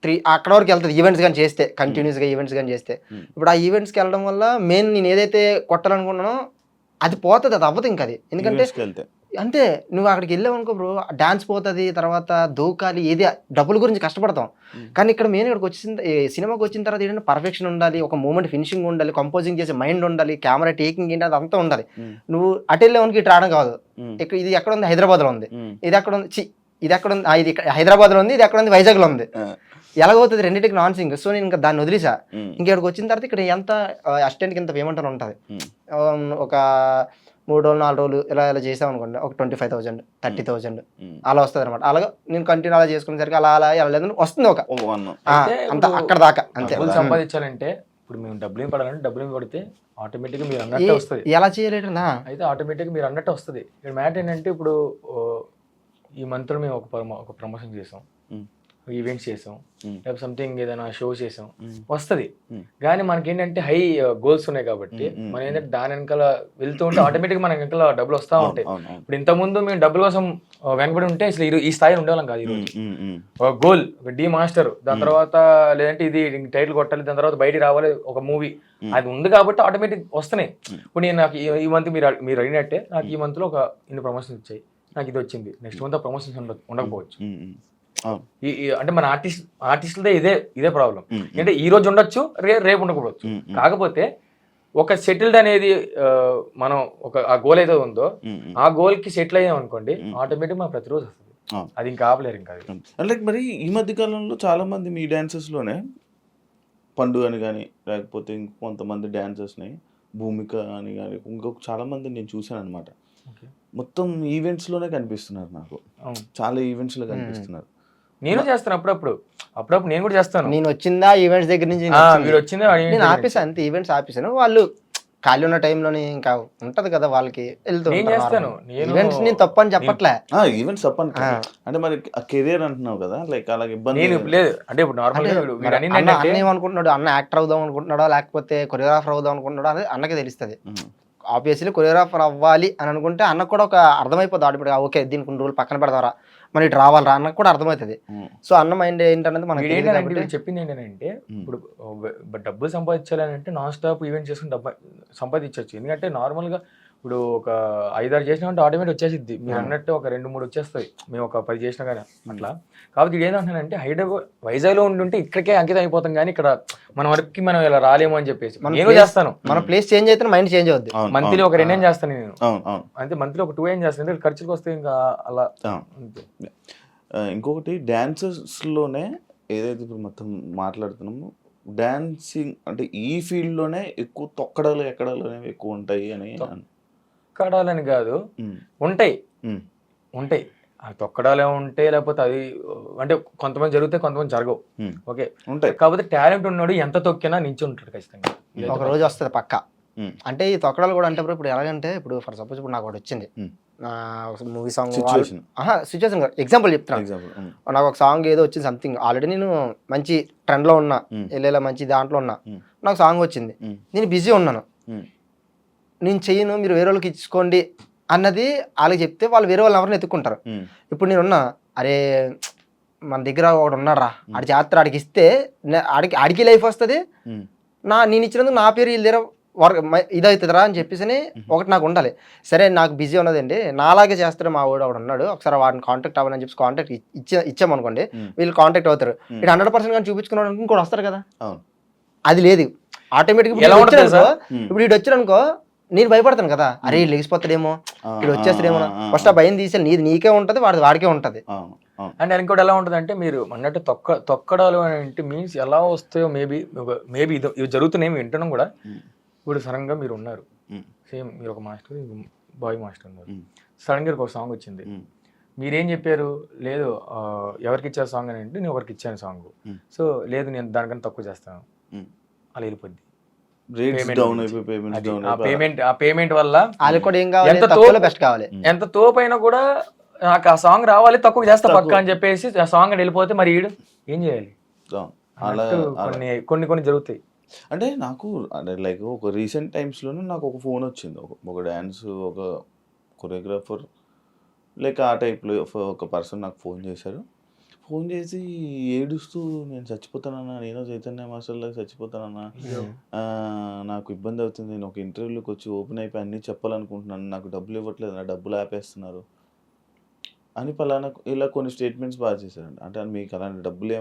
3 అక్కడ వరకు వెళ్తుంది ఈవెంట్స్ కానీ చేస్తే, కంటిన్యూస్గా ఈవెంట్స్ కానీ చేస్తే. ఇప్పుడు ఆ ఈవెంట్స్కి వెళ్ళడం వల్ల మెయిన్ నేను ఏదైతే కొట్టాలనుకున్నానో అది పోతుంది, అది అవ్వదు ఇంకా. అది ఎందుకంటే అంతే, నువ్వు అక్కడికి వెళ్ళావు అనుకో బ్రో, డాన్స్ పోతుంది, తర్వాత దూకాలి, ఏది డబ్బుల గురించి కష్టపడతాం. కానీ ఇక్కడ మెయిన్ ఇక్కడికి సినిమాకి వచ్చిన తర్వాత ఏంటంటే పర్ఫెక్షన్ ఉండాలి, ఒక మూమెంట్ ఫినిషింగ్ ఉండాలి, కంపోజింగ్ చేసే మైండ్ ఉండాలి, కెమెరా టేకింగ్ ఏంటి అదంతా ఉండాలి. నువ్వు అటు వెళ్ళేవానికి ఇటు రావడం కాదు. ఇక్కడ ఇది ఎక్కడ ఉంది, హైదరాబాద్లో ఉంది, ఇది ఎక్కడ ఉంది, ఇది ఎక్కడ ఉంది, ఇది హైదరాబాద్లో ఉంది, ఇది ఎక్కడ ఉంది, వైజాగ్లో ఉంది. ఎలాగవుతుంది రెండింటికి నాన్ సింగ్. సో నేను ఇంకా దాన్ని వదిలేసా. ఇంకెక్కడికి వచ్చిన తర్వాత ఇక్కడ ఎంత అసిస్టెంట్కి ఇంత పేమెంట్ అని ఉంటుంది. ఒక 3 రోజులు 4 రోజులు ఇలా చేసాం అనుకోండి, ఒక 25,000 30,000 అలా వస్తుంది అనమాట. అలాగే నేను కంటిన్యూ అలా చేసుకునేసరికి అలా వెళ్ళలేదు వస్తుంది ఒక అంత అక్కడ దాకా. అంతే సంపాదించాలంటే ఇప్పుడు మేము డబ్బులు పడాలంటే డబ్బులు పడితే ఆటోమేటిక్గా మీరు అన్నట్టు వస్తుంది. ఎలా చేయలేటనా అయితే ఆటోమేటిక్గా మీరు అన్నట్టు వస్తుంది. ఇక్కడ మ్యాటర్ ఏంటంటే ఇప్పుడు ఈ మంత్లో మేము ఒక ప్రమోషన్ చేసాం, ఈవెంట్స్ చేసాం, లేకపోతే సంథింగ్ ఏదైనా షో చేసాం, వస్తుంది. కానీ మనకేంటంటే హై గోల్స్ ఉన్నాయి కాబట్టి మనం ఏంటంటే దాని వెనకాల వెళ్తూ ఉంటే ఆటోమేటిక్గా మన వెనకాల డబ్బులు వస్తూ ఉంటాయి. ఇప్పుడు ఇంతకుముందు మేము డబ్బుల కోసం వెనకబడి ఉంటే అసలు ఈ స్థాయిలో ఉండేవాళ్ళం కాదు. ఈరోజు ఒక గోల్, ఒక డి మాస్టర్, దాని తర్వాత లేదంటే ఇది టైటిల్ కొట్టాలి, దాని తర్వాత బయటికి రావాలి ఒక మూవీ, అది ఉంది కాబట్టి ఆటోమేటిక్ వస్తున్నాయి. ఇప్పుడు నేను నాకు ఈ మంత్ మీరు అడిగినట్టే నాకు ఈ మంత్లో ఒక ఇన్ని ప్రమోషన్స్ వచ్చాయి, నాకు ఇది వచ్చింది, నెక్స్ట్ మంత్ ఆ ప్రమోషన్స్ ఉండకపోవచ్చు. అంటే మన ఆర్టిస్టులదే ఇదే ప్రాబ్లం. అంటే ఈ రోజు ఉండొచ్చు, రేపు ఉండకపోవచ్చు. కాకపోతే ఒక సెటిల్డ్ అనేది మనం ఆ గోల్ ఏదో ఉందో ఆ గోల్ కి సెటిల్ అయ్యాం అనుకోండి, ఆటోమేటిక్ మన ప్రతిరోజు వస్తుంది. అది ఇంకా ఆపలేరు. ఇంకా అంటే మరి ఈ మధ్య కాలంలో చాలా మంది మీ డాన్సెస్ లోనే పండు అని కానీ లేకపోతే ఇంకొంతమంది డాన్సర్స్ని భూమిక అని కానీ ఇంకొక చాలా మంది నేను చూశాను అనమాట. మొత్తం ఈవెంట్స్లోనే కనిపిస్తున్నారు నాకు, చాలా ఈవెంట్స్లో కనిపిస్తున్నారు. నేను చేస్తాను అప్పుడప్పుడు నేను కూడా చేస్తాను. నేను వచ్చిందా ఈవెంట్స్ దగ్గర నుంచి మీరు వచ్చిందా నేను ఆపేసాను అంతే, ఈవెంట్స్ ఆపేసాను. వాళ్ళు ఖాళీ ఉన్న టైంలోనే ఇంకా ఉంటది కదా వాళ్ళకి వెళ్తూ ఈవెంట్స్ నేను తప్పని చెప్పట్లే, ఈవెంట్స్ తప్పని అంటే మరి కెరియర్ అంటున్నావు కదా, లైక్ అలాగే ఇబ్బంది లేదు. అంటే ఇప్పుడు అన్న ఏమనుకుంటున్నాడు, అన్న యాక్టర్ అవుదాం అనుకుంటున్నాడో లేకపోతే కొరియోగ్రాఫర్ అవుదాం అనుకుంటున్నాడో అనేది అన్నకే తెలుస్తుంది. ఆబ్వియస్లీ కొరియోగ్రాఫర్ అవ్వాలి అని అనుకుంటే అన్నకు కూడా ఒక అర్థమైపోతుంది ఆటోమేటిక్గా, ఓకే దీనికి కొన్ని రోజులు పక్కన పెడతారా మరి ఇటు రావాలరా అన్నకు కూడా అర్థమవుతుంది. సో అన్న మైండ్ ఏంటనేది మనకి చెప్పింది ఏంటంటే ఇప్పుడు డబ్బులు సంపాదించాలని అంటే నాన్ స్టాప్ ఈవెంట్ చేసుకుని డబ్బు సంపాదించవచ్చు. ఎందుకంటే నార్మల్గా ఇప్పుడు ఒక 5-6 చేసినా అంటే ఆటోమేటిక్ వచ్చేసిద్ది. మీరు అన్నట్టు ఒక 2-3 వచ్చేస్తాయి, మేము ఒక 10 చేసినా కానీ అట్లా. కాబట్టి ఇది ఏంటంటే వైజాగ్లో ఉంటే ఇక్కడికే అంకితం అయిపోతాం, కానీ ఇక్కడ మన వర్క్కి మనం ఇలా రాలేము అని చెప్పేసి నేను చేస్తాను. మన ప్లేస్ చేంజ్ అయితే మైండ్ చేంజ్ అవుద్ది. మంత్లీ ఒక 2 ఏం చేస్తాను నేను, అంతే మంత్లీ ఒక 2 ఏం చేస్తాను, ఎందుకంటే ఖర్చులకు వస్తే ఇంకా అలా. ఇంకొకటి డాన్సర్స్లోనే ఏదైతే ఇప్పుడు మొత్తం మాట్లాడుతున్నామో డాన్సింగ్ అంటే ఈ ఫీల్డ్లోనే ఎక్కువ తొక్కడాలు ఎక్కడాలు అనేవి ఎక్కువ ఉంటాయి అని. తొక్కడాలని కాదు, ఉంటాయి అవి తొక్కడాలే ఉంటాయి, లేకపోతే అది అంటే కొంతమంది జరుగుతాయి, కొంతమంది జరగవు. ఓకే ఉంటాయి. కాకపోతే టాలెంట్ ఉన్నాడు ఎంత తొక్కినా నించి ఉంటాడు ఖచ్చితంగా, ఒక రోజు వస్తుంది పక్క. అంటే ఈ తొక్కడాలు కూడా అంటే ఇప్పుడు ఎలాగంటే ఇప్పుడు ఫర్ సపోజ్ ఇప్పుడు నాకు ఒకటి వచ్చింది, మూవీ సాంగ్ సిచ్యువేషన్ ఎగ్జాంపుల్ చెప్తున్నాను. నాకు ఒక సాంగ్ ఏదో వచ్చింది సంథింగ్, ఆల్రెడీ నేను మంచి ట్రెండ్లో ఉన్నా, వెళ్ళేలా మంచి దాంట్లో ఉన్నా, నాకు సాంగ్ వచ్చింది, నేను బిజీ ఉన్నాను, నేను చెయ్యను మీరు వేరే వాళ్ళకి ఇచ్చుకోండి అన్నది వాళ్ళకి చెప్తే వాళ్ళు వేరే వాళ్ళని ఎవరిని ఎత్తుక్కుంటారు. ఇప్పుడు నేనున్నా, అరే మన దగ్గర ఒకడు ఉన్నాడు రా, ఆడి చేస్తారు, ఆడికి ఇస్తే ఆడికి లైఫ్ వస్తుంది, నేను ఇచ్చినందుకు నా పేరు వీళ్ళ దగ్గర వర్క్ ఇదవుతుందిరా అని చెప్పేసి ఒకటి నాకు ఉండాలి. సరే నాకు బిజీ ఉన్నదండి, నాలాగే చేస్తాడు మా వాడు ఉన్నాడు, ఒకసారి వాడిని కాంటాక్ట్ అవ్వాలని చెప్పి కాంటాక్ట్ ఇచ్చామనుకోండి, వీళ్ళు కాంటాక్ట్ అవుతారు. ఇటు 100% కానీ చూపించుకున్నాడు ఇంకోటి వస్తారు కదా, అది లేదు ఆటోమేటిక్. ఇప్పుడు ఇటు వచ్చారనుకో నేను భయపడతాను కదా, అరే లెగిసిపోతాడేమో ఇటు వచ్చేస్తాడేమో, ఫస్ట్ ఆ భయం తీసేయాలి, నీకే ఉంటుంది వాడికే ఉంటుంది. అండ్ ఇంకోటి ఎలా ఉంటుంది అంటే మీరు అన్నట్టు తొక్కడాలు అంటే మీన్స్ ఎలా వస్తాయో మేబీ ఇవి జరుగుతున్నాయి వింటున్నాం కూడా. ఇప్పుడు సడన్గా మీరు ఉన్నారు, సేమ్ మీరు ఒక మాస్టర్ బాయ్ మాస్టర్ ఉన్నారు, సడన్గా ఒక సాంగ్ వచ్చింది, మీరేం చెప్పారు, లేదు ఎవరికి ఇచ్చారు సాంగ్ అని అంటే నేను ఒకరికి ఇచ్చాను సాంగ్, సో లేదు నేను దానికన్నా తక్కువ చేస్తాను, అలా వెళ్ళిపోద్ది. పేమెంట్ వల్ల ఎంత తోపైనా కూడా నాకు ఆ సాంగ్ రావాలి, తక్కువ చేస్తా పక్క అని చెప్పేసి ఆ సాంగ్ వెళ్ళిపోతే మరి ఈడు ఏం చేయాలి, కొన్ని జరుగుతాయి. అంటే నాకు అంటే లైక్ ఒక రీసెంట్ టైమ్స్లోనే నాకు ఒక ఫోన్ వచ్చింది, ఒక డ్యాన్స్ ఒక కొరియోగ్రాఫర్ లైక్ ఆ టైప్లో ఒక పర్సన్ నాకు ఫోన్ చేశారు. ఫోన్ చేసి ఏడుస్తూ నేను చచ్చిపోతానన్నా, నేను చైతన్య మాస్టర్లాగా చచ్చిపోతానన్నా, నాకు ఇబ్బంది అవుతుంది, నేను ఒక ఇంటర్వ్యూలోకి వచ్చి ఓపెన్ అయిపోయి అన్నీ చెప్పాలనుకుంటున్నాను, నాకు డబ్బులు ఇవ్వట్లేదు, నా డబ్బులు ఆపేస్తున్నారు అని పలానా ఇలా కొన్ని స్టేట్మెంట్స్ బాగా చేశారండి. అంటే మీకు అలాంటి డబ్బులు